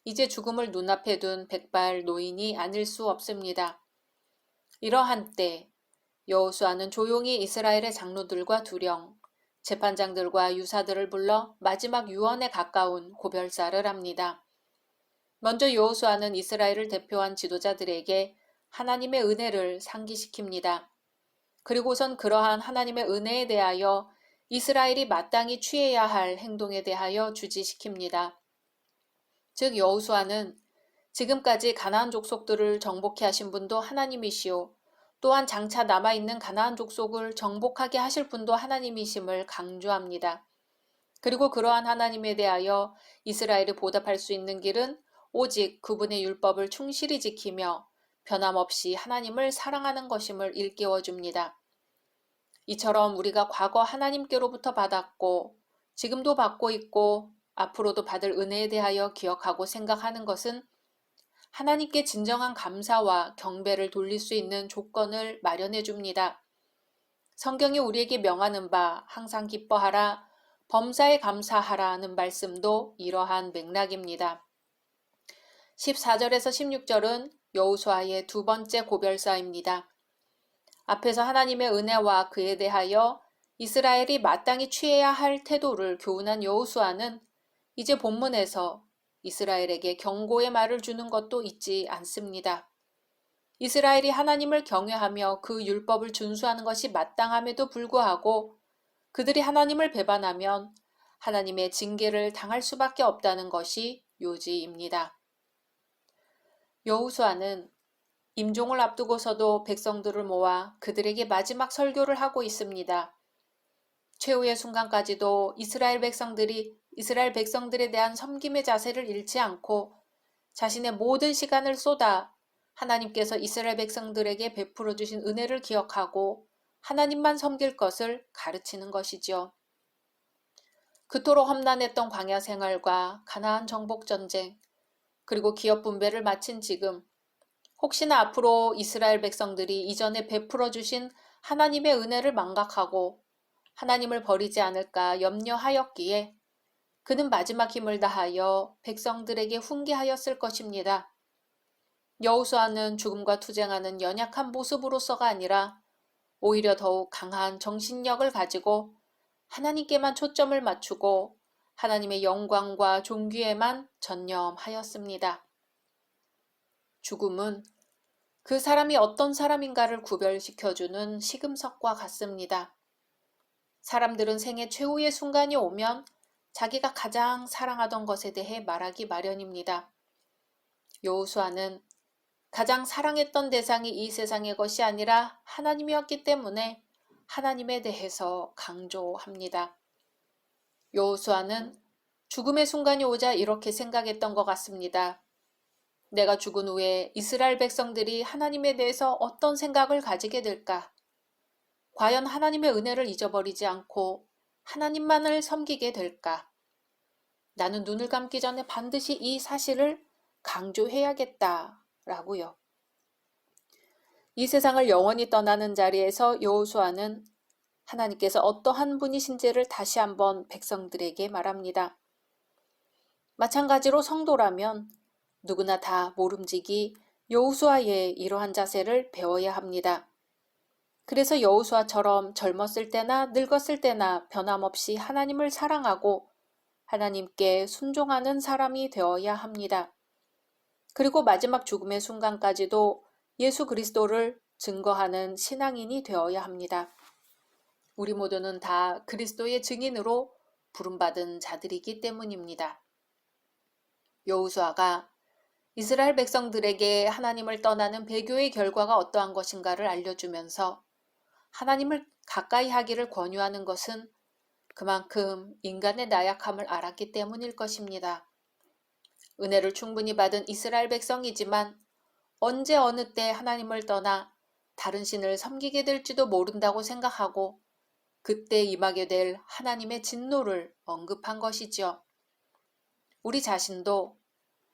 [SPEAKER 1] 이제 죽음을 눈앞에 둔 백발 노인이 아닐 수 없습니다. 이러한 때 여호수아는 조용히 이스라엘의 장로들과 두령, 재판장들과 유사들을 불러 마지막 유언에 가까운 고별사를 합니다. 먼저 여호수아는 이스라엘을 대표한 지도자들에게 하나님의 은혜를 상기시킵니다. 그리고선 그러한 하나님의 은혜에 대하여 이스라엘이 마땅히 취해야 할 행동에 대하여 주지시킵니다. 즉 여호수아는 지금까지 가나안 족속들을 정복해 하신 분도 하나님이시오, 또한 장차 남아있는 가나안 족속을 정복하게 하실 분도 하나님이심을 강조합니다. 그리고 그러한 하나님에 대하여 이스라엘이 보답할 수 있는 길은 오직 그분의 율법을 충실히 지키며 변함없이 하나님을 사랑하는 것임을 일깨워줍니다. 이처럼 우리가 과거 하나님께로부터 받았고 지금도 받고 있고 앞으로도 받을 은혜에 대하여 기억하고 생각하는 것은 하나님께 진정한 감사와 경배를 돌릴 수 있는 조건을 마련해 줍니다. 성경이 우리에게 명하는 바 항상 기뻐하라, 범사에 감사하라는 말씀도 이러한 맥락입니다. 14절에서 16절은 여호수아의 두 번째 고별사입니다. 앞에서 하나님의 은혜와 그에 대하여 이스라엘이 마땅히 취해야 할 태도를 교훈한 여호수아는 이제 본문에서 이스라엘에게 경고의 말을 주는 것도 잊지 않습니다. 이스라엘이 하나님을 경외하며 그 율법을 준수하는 것이 마땅함에도 불구하고 그들이 하나님을 배반하면 하나님의 징계를 당할 수밖에 없다는 것이 요지입니다. 여호수아는 임종을 앞두고서도 백성들을 모아 그들에게 마지막 설교를 하고 있습니다. 최후의 순간까지도 이스라엘 백성들에 대한 섬김의 자세를 잃지 않고 자신의 모든 시간을 쏟아 하나님께서 이스라엘 백성들에게 베풀어 주신 은혜를 기억하고 하나님만 섬길 것을 가르치는 것이죠. 그토록 험난했던 광야 생활과 가나안 정복 전쟁, 그리고 기업 분배를 마친 지금 혹시나 앞으로 이스라엘 백성들이 이전에 베풀어 주신 하나님의 은혜를 망각하고 하나님을 버리지 않을까 염려하였기에 그는 마지막 힘을 다하여 백성들에게 훈계하였을 것입니다. 여호수아는 죽음과 투쟁하는 연약한 모습으로서가 아니라 오히려 더욱 강한 정신력을 가지고 하나님께만 초점을 맞추고 하나님의 영광과 존귀에만 전념하였습니다. 죽음은 그 사람이 어떤 사람인가를 구별시켜주는 시금석과 같습니다. 사람들은 생애 최후의 순간이 오면 자기가 가장 사랑하던 것에 대해 말하기 마련입니다. 여호수아는 가장 사랑했던 대상이 이 세상의 것이 아니라 하나님이었기 때문에 하나님에 대해서 강조합니다. 여호수아는 죽음의 순간이 오자 이렇게 생각했던 것 같습니다. 내가 죽은 후에 이스라엘 백성들이 하나님에 대해서 어떤 생각을 가지게 될까? 과연 하나님의 은혜를 잊어버리지 않고 하나님만을 섬기게 될까? 나는 눈을 감기 전에 반드시 이 사실을 강조해야겠다라고요. 이 세상을 영원히 떠나는 자리에서 여호수아는 하나님께서 어떠한 분이신지를 다시 한번 백성들에게 말합니다. 마찬가지로 성도라면 누구나 다 모름지기 여호수아의 이러한 자세를 배워야 합니다. 그래서 여호수아처럼 젊었을 때나 늙었을 때나 변함없이 하나님을 사랑하고 하나님께 순종하는 사람이 되어야 합니다. 그리고 마지막 죽음의 순간까지도 예수 그리스도를 증거하는 신앙인이 되어야 합니다. 우리 모두는 다 그리스도의 증인으로 부름받은 자들이기 때문입니다. 여호수아가 이스라엘 백성들에게 하나님을 떠나는 배교의 결과가 어떠한 것인가를 알려주면서 하나님을 가까이 하기를 권유하는 것은 그만큼 인간의 나약함을 알았기 때문일 것입니다. 은혜를 충분히 받은 이스라엘 백성이지만 언제 어느 때 하나님을 떠나 다른 신을 섬기게 될지도 모른다고 생각하고 그때 임하게 될 하나님의 진노를 언급한 것이죠. 우리 자신도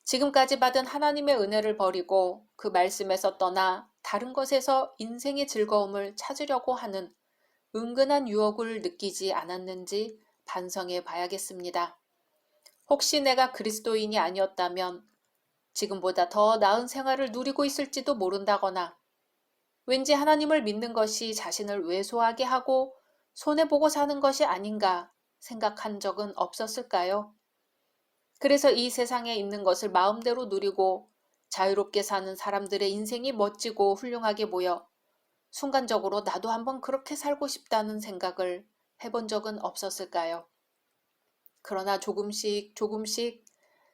[SPEAKER 1] 지금까지 받은 하나님의 은혜를 버리고 그 말씀에서 떠나 다른 것에서 인생의 즐거움을 찾으려고 하는 은근한 유혹을 느끼지 않았는지 반성해 봐야겠습니다. 혹시 내가 그리스도인이 아니었다면 지금보다 더 나은 생활을 누리고 있을지도 모른다거나 왠지 하나님을 믿는 것이 자신을 왜소하게 하고 손해보고 사는 것이 아닌가 생각한 적은 없었을까요? 그래서 이 세상에 있는 것을 마음대로 누리고 자유롭게 사는 사람들의 인생이 멋지고 훌륭하게 보여 순간적으로 나도 한번 그렇게 살고 싶다는 생각을 해본 적은 없었을까요? 그러나 조금씩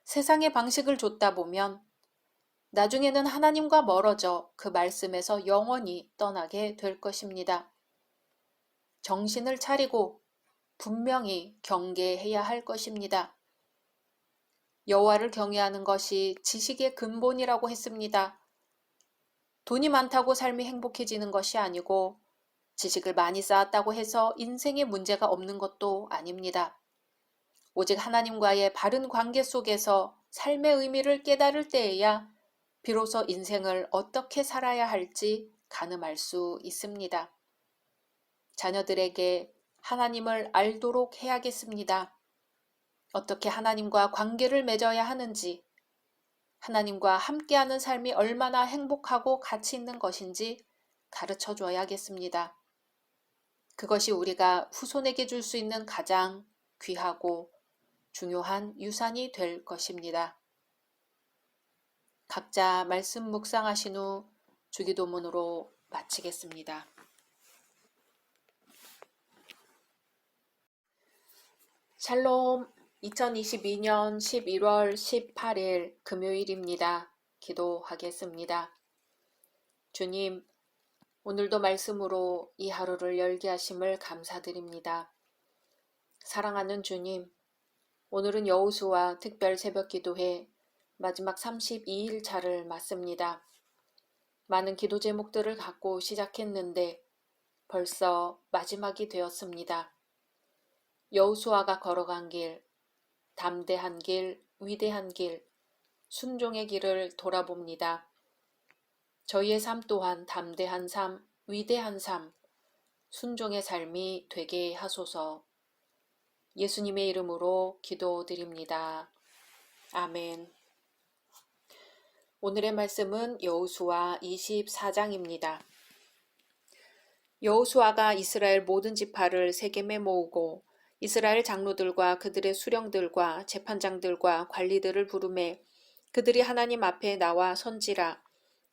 [SPEAKER 1] 세상의 방식을 좇다 보면 나중에는 하나님과 멀어져 그 말씀에서 영원히 떠나게 될 것입니다. 정신을 차리고 분명히 경계해야 할 것입니다. 여호와를 경외하는 것이 지식의 근본이라고 했습니다. 돈이 많다고 삶이 행복해지는 것이 아니고 지식을 많이 쌓았다고 해서 인생에 문제가 없는 것도 아닙니다. 오직 하나님과의 바른 관계 속에서 삶의 의미를 깨달을 때에야 비로소 인생을 어떻게 살아야 할지 가늠할 수 있습니다. 자녀들에게 하나님을 알도록 해야겠습니다. 어떻게 하나님과 관계를 맺어야 하는지, 하나님과 함께하는 삶이 얼마나 행복하고 가치 있는 것인지 가르쳐 줘야겠습니다. 그것이 우리가 후손에게 줄 수 있는 가장 귀하고 중요한 유산이 될 것입니다. 각자 말씀 묵상하신 후 주기도문으로 마치겠습니다. 샬롬. 2022년 11월 18일 금요일입니다. 기도하겠습니다. 주님, 오늘도 말씀으로 이 하루를 열게 하심을 감사드립니다. 사랑하는 주님, 오늘은 여호수아 특별 새벽 기도회 마지막 32일 차를 맞습니다. 많은 기도 제목들을 갖고 시작했는데 벌써 마지막이 되었습니다. 여호수아가 걸어간 길, 담대한 길, 위대한 길, 순종의 길을 돌아봅니다. 저희의 삶 또한 담대한 삶, 위대한 삶, 순종의 삶이 되게 하소서. 예수님의 이름으로 기도드립니다. 아멘. 오늘의 말씀은 여호수아 24장입니다. 여호수아가 이스라엘 모든 지파를 세겜에 모으고 이스라엘 장로들과 그들의 수령들과 재판장들과 관리들을 부르매 그들이 하나님 앞에 나와 선지라.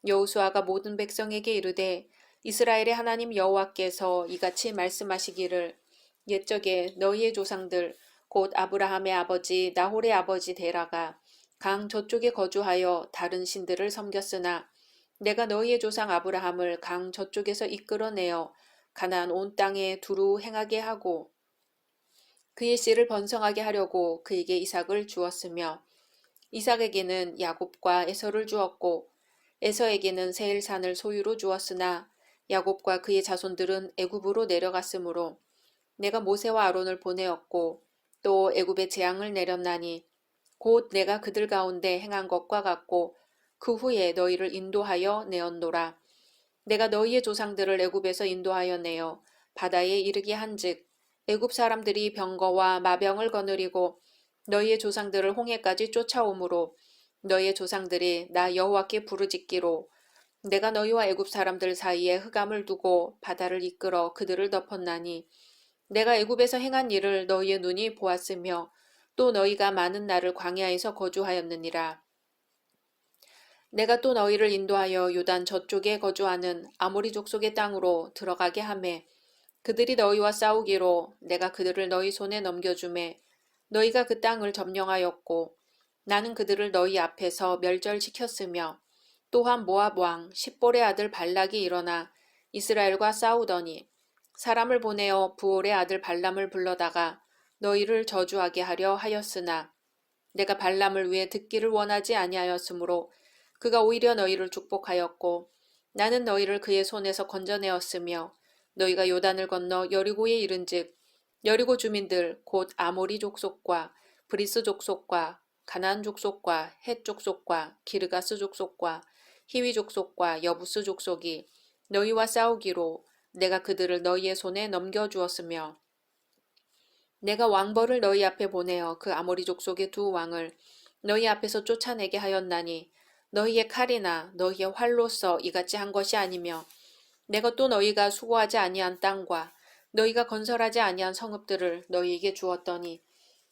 [SPEAKER 1] 여호수아가 모든 백성에게 이르되 이스라엘의 하나님 여호와께서 이같이 말씀하시기를 옛적에 너희의 조상들 곧 아브라함의 아버지 나홀의 아버지 데라가 강 저쪽에 거주하여 다른 신들을 섬겼으나 내가 너희의 조상 아브라함을 강 저쪽에서 이끌어내어 가나안 온 땅에 두루 행하게 하고 그의 씨를 번성하게 하려고 그에게 이삭을 주었으며 이삭에게는 야곱과 에서를 주었고 에서에게는 세일산을 소유로 주었으나 야곱과 그의 자손들은 애굽으로 내려갔으므로 내가 모세와 아론을 보내었고 또 애굽에 재앙을 내렸나니 곧 내가 그들 가운데 행한 것과 같고 그 후에 너희를 인도하여 내었노라. 내가 너희의 조상들을 애굽에서 인도하여 내어 바다에 이르게 한즉 애굽 사람들이 병거와 마병을 거느리고 너희의 조상들을 홍해까지 쫓아오므로 너희의 조상들이 나 여호와께 부르짖기로 내가 너희와 애굽 사람들 사이에 흑암을 두고 바다를 이끌어 그들을 덮었나니 내가 애굽에서 행한 일을 너희의 눈이 보았으며 또 너희가 많은 날을 광야에서 거주하였느니라. 내가 또 너희를 인도하여 요단 저쪽에 거주하는 아모리 족속의 땅으로 들어가게 하매 그들이 너희와 싸우기로 내가 그들을 너희 손에 넘겨주매 너희가 그 땅을 점령하였고 나는 그들을 너희 앞에서 멸절시켰으며 또한 모압 왕 십볼의 아들 발락이 일어나 이스라엘과 싸우더니 사람을 보내어 부올의 아들 발람을 불러다가 너희를 저주하게 하려 하였으나 내가 발람을 위해 듣기를 원하지 아니하였으므로 그가 오히려 너희를 축복하였고 나는 너희를 그의 손에서 건져내었으며 너희가 요단을 건너 여리고에 이른즉 여리고 주민들 곧 아모리 족속과 브리스 족속과 가나안 족속과 헷 족속과 기르가스 족속과 히위 족속과 여부스 족속이 너희와 싸우기로 내가 그들을 너희의 손에 넘겨주었으며 내가 왕벌을 너희 앞에 보내어 그 아모리 족속의 두 왕을 너희 앞에서 쫓아내게 하였나니 너희의 칼이나 너희의 활로서 이같이 한 것이 아니며 내가 또 너희가 수고하지 아니한 땅과 너희가 건설하지 아니한 성읍들을 너희에게 주었더니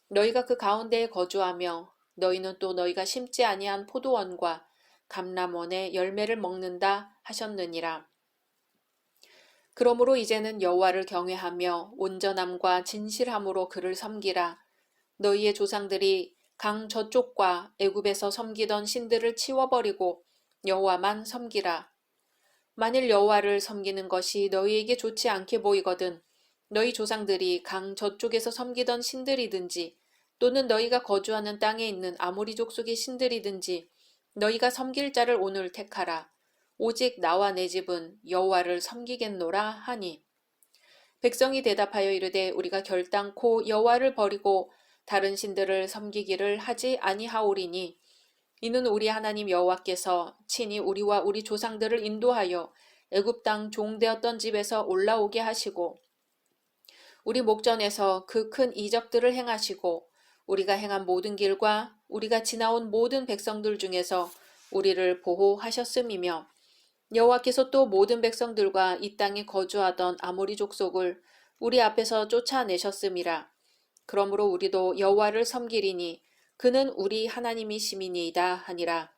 [SPEAKER 1] 너희가 그 가운데에 거주하며 너희는 또 너희가 심지 아니한 포도원과 감람원의 열매를 먹는다 하셨느니라. 그러므로 이제는 여호와를 경외하며 온전함과 진실함으로 그를 섬기라. 너희의 조상들이 강 저쪽과 애굽에서 섬기던 신들을 치워버리고 여호와만 섬기라. 만일 여호와를 섬기는 것이 너희에게 좋지 않게 보이거든 너희 조상들이 강 저쪽에서 섬기던 신들이든지 또는 너희가 거주하는 땅에 있는 아모리 족속의 신들이든지 너희가 섬길 자를 오늘 택하라. 오직 나와 내 집은 여호와를 섬기겠노라 하니 백성이 대답하여 이르되 우리가 결단코 여호와를 버리고 다른 신들을 섬기기를 하지 아니하오리니 이는 우리 하나님 여호와께서 친히 우리와 우리 조상들을 인도하여 애굽 땅 종되었던 집에서 올라오게 하시고 우리 목전에서 그 큰 이적들을 행하시고 우리가 행한 모든 길과 우리가 지나온 모든 백성들 중에서 우리를 보호하셨음이며 여호와께서 또 모든 백성들과 이 땅에 거주하던 아모리 족속을 우리 앞에서 쫓아내셨음이라. 그러므로 우리도 여호와를 섬기리니 그는 우리 하나님이심이니이다 하니라.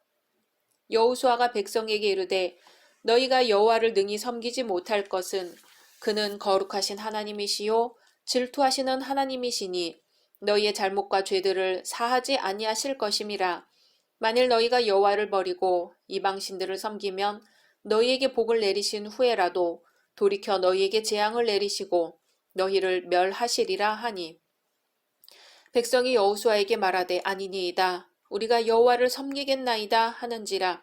[SPEAKER 1] 여호수아가 백성에게 이르되 너희가 여호와를 능히 섬기지 못할 것은 그는 거룩하신 하나님이시요 질투하시는 하나님이시니 너희의 잘못과 죄들을 사하지 아니하실 것임이라. 만일 너희가 여호와를 버리고 이방신들을 섬기면 너희에게 복을 내리신 후에라도 돌이켜 너희에게 재앙을 내리시고 너희를 멸하시리라 하니 백성이 여호수아에게 말하되 아니니이다. 우리가 여호와를 섬기겠나이다 하는지라.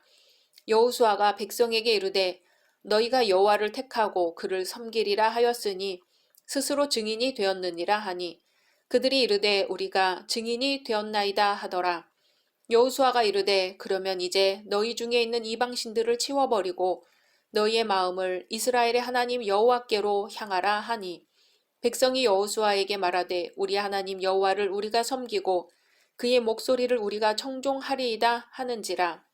[SPEAKER 1] 여호수아가 백성에게 이르되 너희가 여호와를 택하고 그를 섬기리라 하였으니 스스로 증인이 되었느니라 하니 그들이 이르되 우리가 증인이 되었나이다 하더라. 여호수아가 이르되 그러면 이제 너희 중에 있는 이방신들을 치워버리고 너희의 마음을 이스라엘의 하나님 여호와께로 향하라 하니 백성이 여호수아에게 말하되 우리 하나님 여호와를 우리가 섬기고 그의 목소리를 우리가 청종하리이다 하는지라.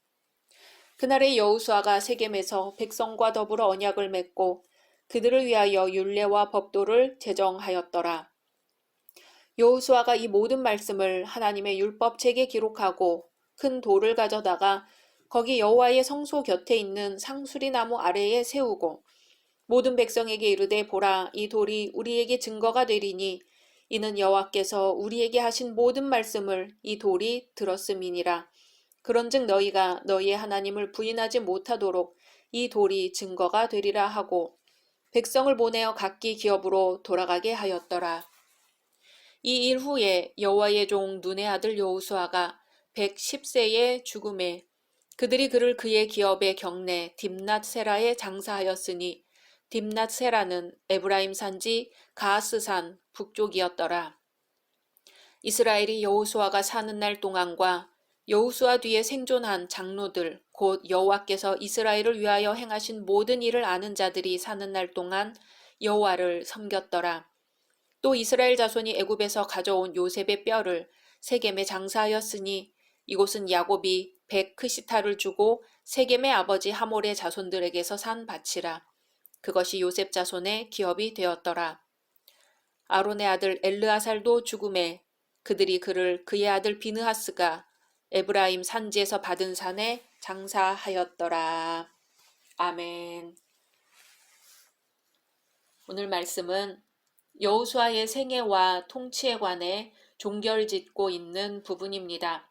[SPEAKER 1] 그날에 여호수아가 세겜에서 백성과 더불어 언약을 맺고 그들을 위하여 율례와 법도를 제정하였더라. 여호수아가 이 모든 말씀을 하나님의 율법책에 기록하고 큰 돌을 가져다가 거기 여호와의 성소 곁에 있는 상수리 나무 아래에 세우고 모든 백성에게 이르되 보라 이 돌이 우리에게 증거가 되리니 이는 여호와께서 우리에게 하신 모든 말씀을 이 돌이 들었음이니라. 그런즉 너희가 너희의 하나님을 부인하지 못하도록 이 돌이 증거가 되리라 하고 백성을 보내어 각기 기업으로 돌아가게 하였더라. 이 일 후에 여호와의 종 눈의 아들 여호수아가 110세에 죽음에 그들이 그를 그의 기업의 경내 딥낫세라에 장사하였으니 딥낫세라는 에브라임 산지 가하스산 북쪽이었더라. 이스라엘이 여호수아가 사는 날 동안과 여호수아 뒤에 생존한 장로들 곧 여호와께서 이스라엘을 위하여 행하신 모든 일을 아는 자들이 사는 날 동안 여호와를 섬겼더라. 또 이스라엘 자손이 애굽에서 가져온 요셉의 뼈를 세겜에 장사하였으니 이곳은 야곱이 백크시타를 주고 세겜의 아버지 하몰의 자손들에게서 산 밭이라. 그것이 요셉 자손의 기업이 되었더라. 아론의 아들 엘르아살도 죽음에 그들이 그를 그의 아들 비느하스가 에브라임 산지에서 받은 산에 장사하였더라. 아멘. 오늘 말씀은 여호수아의 생애와 통치에 관해 종결짓고 있는 부분입니다.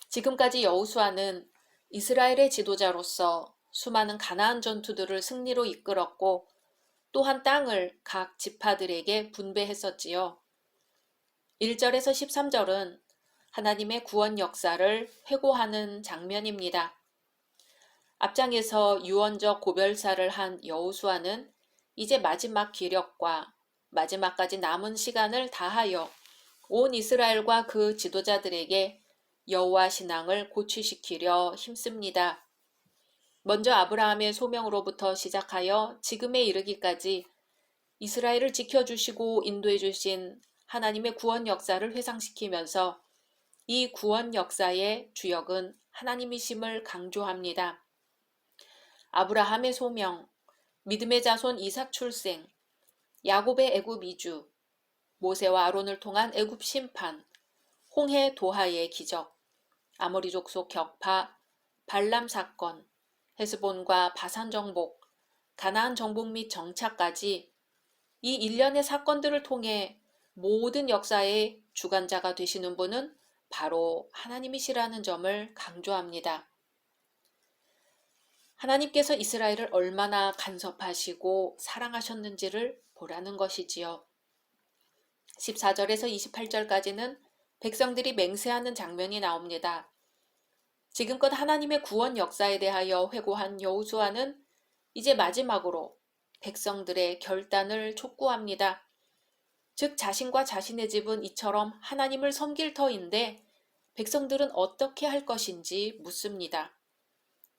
[SPEAKER 1] 지금까지 여호수아는 이스라엘의 지도자로서 수많은 가나안 전투들을 승리로 이끌었고 또한 땅을 각 지파들에게 분배했었지요. 1절에서 13절은 하나님의 구원 역사를 회고하는 장면입니다. 앞장에서 유언적 고별사를 한 여호수아는 이제 마지막 기력과 마지막까지 남은 시간을 다하여 온 이스라엘과 그 지도자들에게 여호와 신앙을 고취시키려 힘씁니다. 먼저 아브라함의 소명으로부터 시작하여 지금에 이르기까지 이스라엘을 지켜주시고 인도해 주신 하나님의 구원 역사를 회상시키면서 이 구원 역사의 주역은 하나님이심을 강조합니다. 아브라함의 소명, 믿음의 자손 이삭 출생, 야곱의 애굽 이주, 모세와 아론을 통한 애굽 심판, 홍해 도하의 기적, 아모리 족속 격파, 발람 사건, 헤스본과 바산 정복, 가나안 정복 및 정착까지 이 일련의 사건들을 통해 모든 역사의 주관자가 되시는 분은 바로 하나님이시라는 점을 강조합니다. 하나님께서 이스라엘을 얼마나 간섭하시고 사랑하셨는지를 보라는 것이지요. 14절에서 28절까지는 백성들이 맹세하는 장면이 나옵니다. 지금껏 하나님의 구원 역사에 대하여 회고한 여호수아는 이제 마지막으로 백성들의 결단을 촉구합니다. 즉 자신과 자신의 집은 이처럼 하나님을 섬길 터인데 백성들은 어떻게 할 것인지 묻습니다.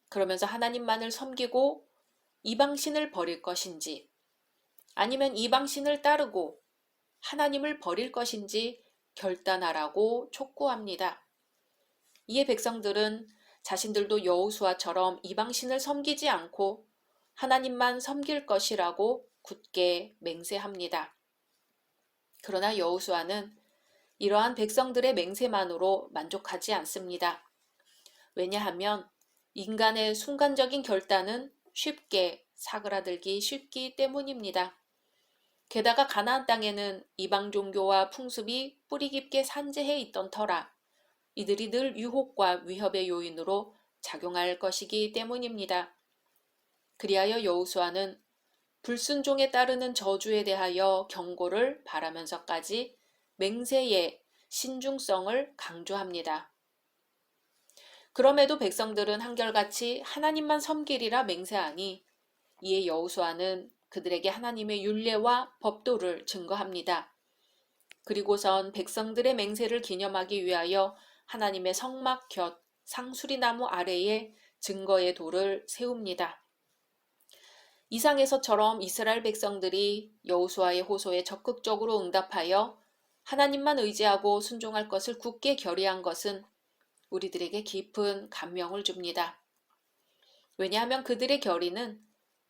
[SPEAKER 1] 그러면서 하나님만을 섬기고 이방신을 버릴 것인지, 아니면 이방신을 따르고 하나님을 버릴 것인지 결단하라고 촉구합니다. 이에 백성들은 자신들도 여호수아처럼 이방신을 섬기지 않고 하나님만 섬길 것이라고 굳게 맹세합니다. 그러나 여호수아는 이러한 백성들의 맹세만으로 만족하지 않습니다. 왜냐하면 인간의 순간적인 결단은 쉽게 사그라들기 쉽기 때문입니다. 게다가 가나안 땅에는 이방 종교와 풍습이 뿌리 깊게 산재해 있던 터라 이들이 늘 유혹과 위협의 요인으로 작용할 것이기 때문입니다. 그리하여 여호수아는 불순종에 따르는 저주에 대하여 경고를 바라면서까지 맹세의 신중성을 강조합니다. 그럼에도 백성들은 한결같이 하나님만 섬기리라 맹세하니 이에 여호수아는 그들에게 하나님의 율례와 법도를 증거합니다. 그리고선 백성들의 맹세를 기념하기 위하여 하나님의 성막 곁 상수리나무 아래에 증거의 돌을 세웁니다. 이상에서처럼 이스라엘 백성들이 여호수아의 호소에 적극적으로 응답하여 하나님만 의지하고 순종할 것을 굳게 결의한 것은 우리들에게 깊은 감명을 줍니다. 왜냐하면 그들의 결의는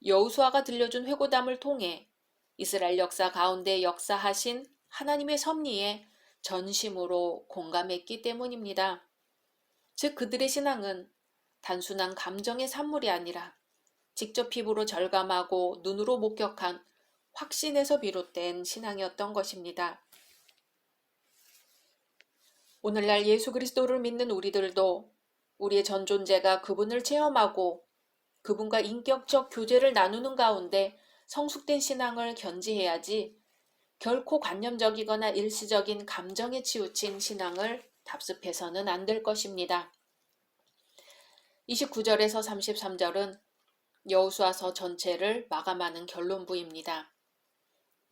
[SPEAKER 1] 여호수아가 들려준 회고담을 통해 이스라엘 역사 가운데 역사하신 하나님의 섭리에 전심으로 공감했기 때문입니다. 즉 그들의 신앙은 단순한 감정의 산물이 아니라 직접 피부로 절감하고 눈으로 목격한 확신에서 비롯된 신앙이었던 것입니다. 오늘날 예수 그리스도를 믿는 우리들도 우리의 전 존재가 그분을 체험하고 그분과 인격적 교제를 나누는 가운데 성숙된 신앙을 견지해야지 결코 관념적이거나 일시적인 감정에 치우친 신앙을 답습해서는 안 될 것입니다. 29절에서 33절은 여호수아서 전체를 마감하는 결론부입니다.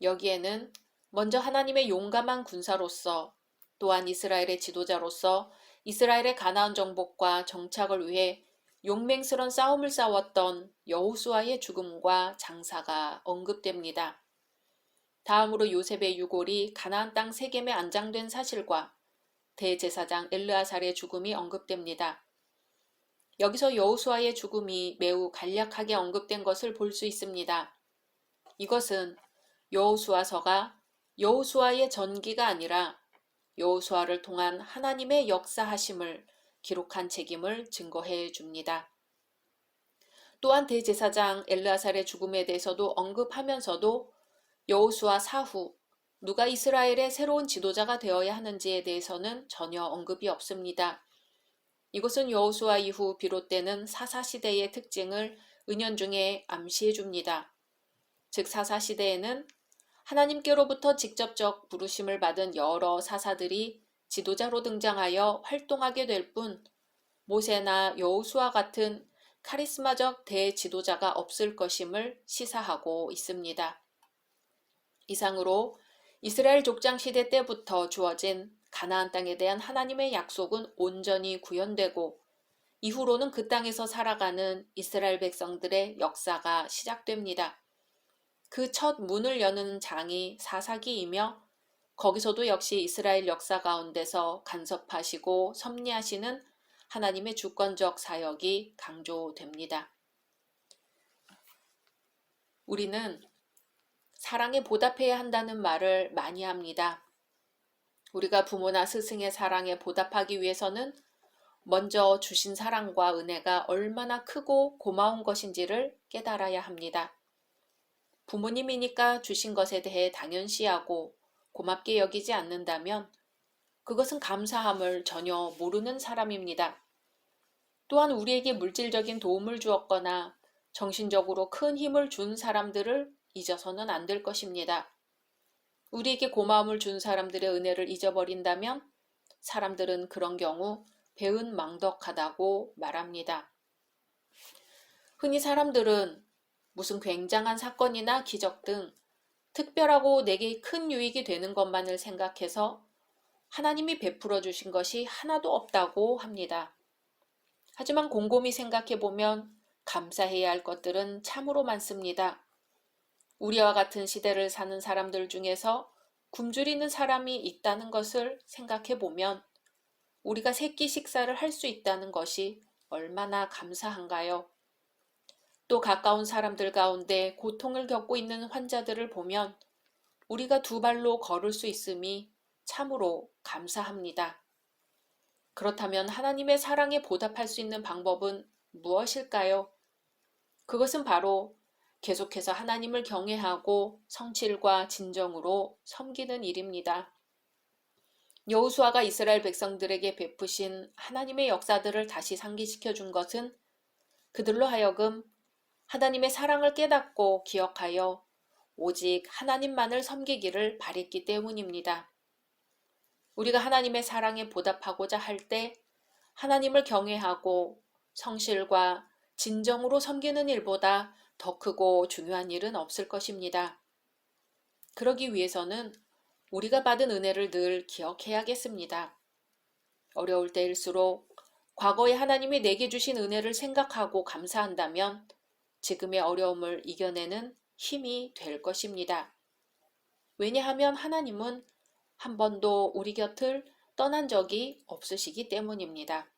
[SPEAKER 1] 여기에는 먼저 하나님의 용감한 군사로서 또한 이스라엘의 지도자로서 이스라엘의 가나안 정복과 정착을 위해 용맹스런 싸움을 싸웠던 여호수아의 죽음과 장사가 언급됩니다. 다음으로 요셉의 유골이 가나안 땅 세겜에 안장된 사실과 대제사장 엘르아살의 죽음이 언급됩니다. 여기서 여호수아의 죽음이 매우 간략하게 언급된 것을 볼 수 있습니다. 이것은 여호수아서가 여호수아의 전기가 아니라 여호수아를 통한 하나님의 역사하심을 기록한 책임을 증거해 줍니다. 또한 대제사장 엘르아살의 죽음에 대해서도 언급하면서도 여호수아 사후 누가 이스라엘의 새로운 지도자가 되어야 하는지에 대해서는 전혀 언급이 없습니다. 이것은 여호수아 이후 비롯되는 사사시대의 특징을 은연중에 암시해 줍니다. 즉 사사시대에는 하나님께로부터 직접적 부르심을 받은 여러 사사들이 지도자로 등장하여 활동하게 될 뿐 모세나 여호수아 같은 카리스마적 대지도자가 없을 것임을 시사하고 있습니다. 이상으로 이스라엘 족장 시대 때부터 주어진 가나안 땅에 대한 하나님의 약속은 온전히 구현되고 이후로는 그 땅에서 살아가는 이스라엘 백성들의 역사가 시작됩니다. 그 첫 문을 여는 장이 사사기이며 거기서도 역시 이스라엘 역사 가운데서 간섭하시고 섭리하시는 하나님의 주권적 사역이 강조됩니다. 우리는 사랑에 보답해야 한다는 말을 많이 합니다. 우리가 부모나 스승의 사랑에 보답하기 위해서는 먼저 주신 사랑과 은혜가 얼마나 크고 고마운 것인지를 깨달아야 합니다. 부모님이니까 주신 것에 대해 당연시하고 고맙게 여기지 않는다면 그것은 감사함을 전혀 모르는 사람입니다. 또한 우리에게 물질적인 도움을 주었거나 정신적으로 큰 힘을 준 사람들을 잊어서는 안 될 것입니다. 우리에게 고마움을 준 사람들의 은혜를 잊어버린다면 사람들은 그런 경우 배은망덕하다고 말합니다. 흔히 사람들은 무슨 굉장한 사건이나 기적 등 특별하고 내게 큰 유익이 되는 것만을 생각해서 하나님이 베풀어 주신 것이 하나도 없다고 합니다. 하지만 곰곰이 생각해 보면 감사해야 할 것들은 참으로 많습니다. 우리와 같은 시대를 사는 사람들 중에서 굶주리는 사람이 있다는 것을 생각해 보면 우리가 세끼 식사를 할 수 있다는 것이 얼마나 감사한가요? 또 가까운 사람들 가운데 고통을 겪고 있는 환자들을 보면 우리가 두 발로 걸을 수 있음이 참으로 감사합니다. 그렇다면 하나님의 사랑에 보답할 수 있는 방법은 무엇일까요? 그것은 바로 계속해서 하나님을 경외하고 성실과 진정으로 섬기는 일입니다. 여호수아가 이스라엘 백성들에게 베푸신 하나님의 역사들을 다시 상기시켜 준 것은 그들로 하여금 하나님의 사랑을 깨닫고 기억하여 오직 하나님만을 섬기기를 바랬기 때문입니다. 우리가 하나님의 사랑에 보답하고자 할 때 하나님을 경외하고 성실과 진정으로 섬기는 일보다 더 크고 중요한 일은 없을 것입니다. 그러기 위해서는 우리가 받은 은혜를 늘 기억해야겠습니다. 어려울 때일수록 과거에 하나님이 내게 주신 은혜를 생각하고 감사한다면 지금의 어려움을 이겨내는 힘이 될 것입니다. 왜냐하면 하나님은 한 번도 우리 곁을 떠난 적이 없으시기 때문입니다.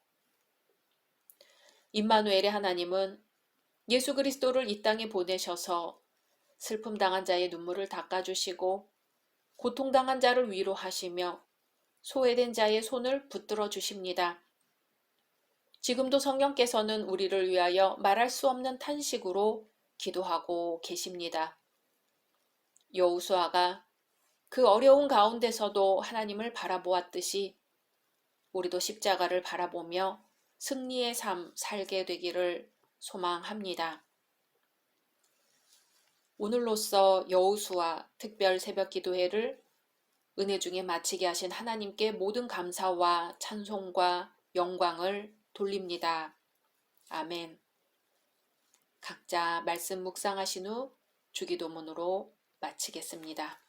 [SPEAKER 1] 임마누엘의 하나님은 예수 그리스도를 이 땅에 보내셔서 슬픔 당한 자의 눈물을 닦아주시고 고통당한 자를 위로하시며 소외된 자의 손을 붙들어 주십니다. 지금도 성령께서는 우리를 위하여 말할 수 없는 탄식으로 기도하고 계십니다. 여호수아가 그 어려운 가운데서도 하나님을 바라보았듯이 우리도 십자가를 바라보며 승리의 삶 살게 되기를 소망합니다. 오늘로써 여호수아 특별 새벽 기도회를 은혜 중에 마치게 하신 하나님께 모든 감사와 찬송과 영광을 돌립니다. 아멘. 각자 말씀 묵상하신 후 주기도문으로 마치겠습니다.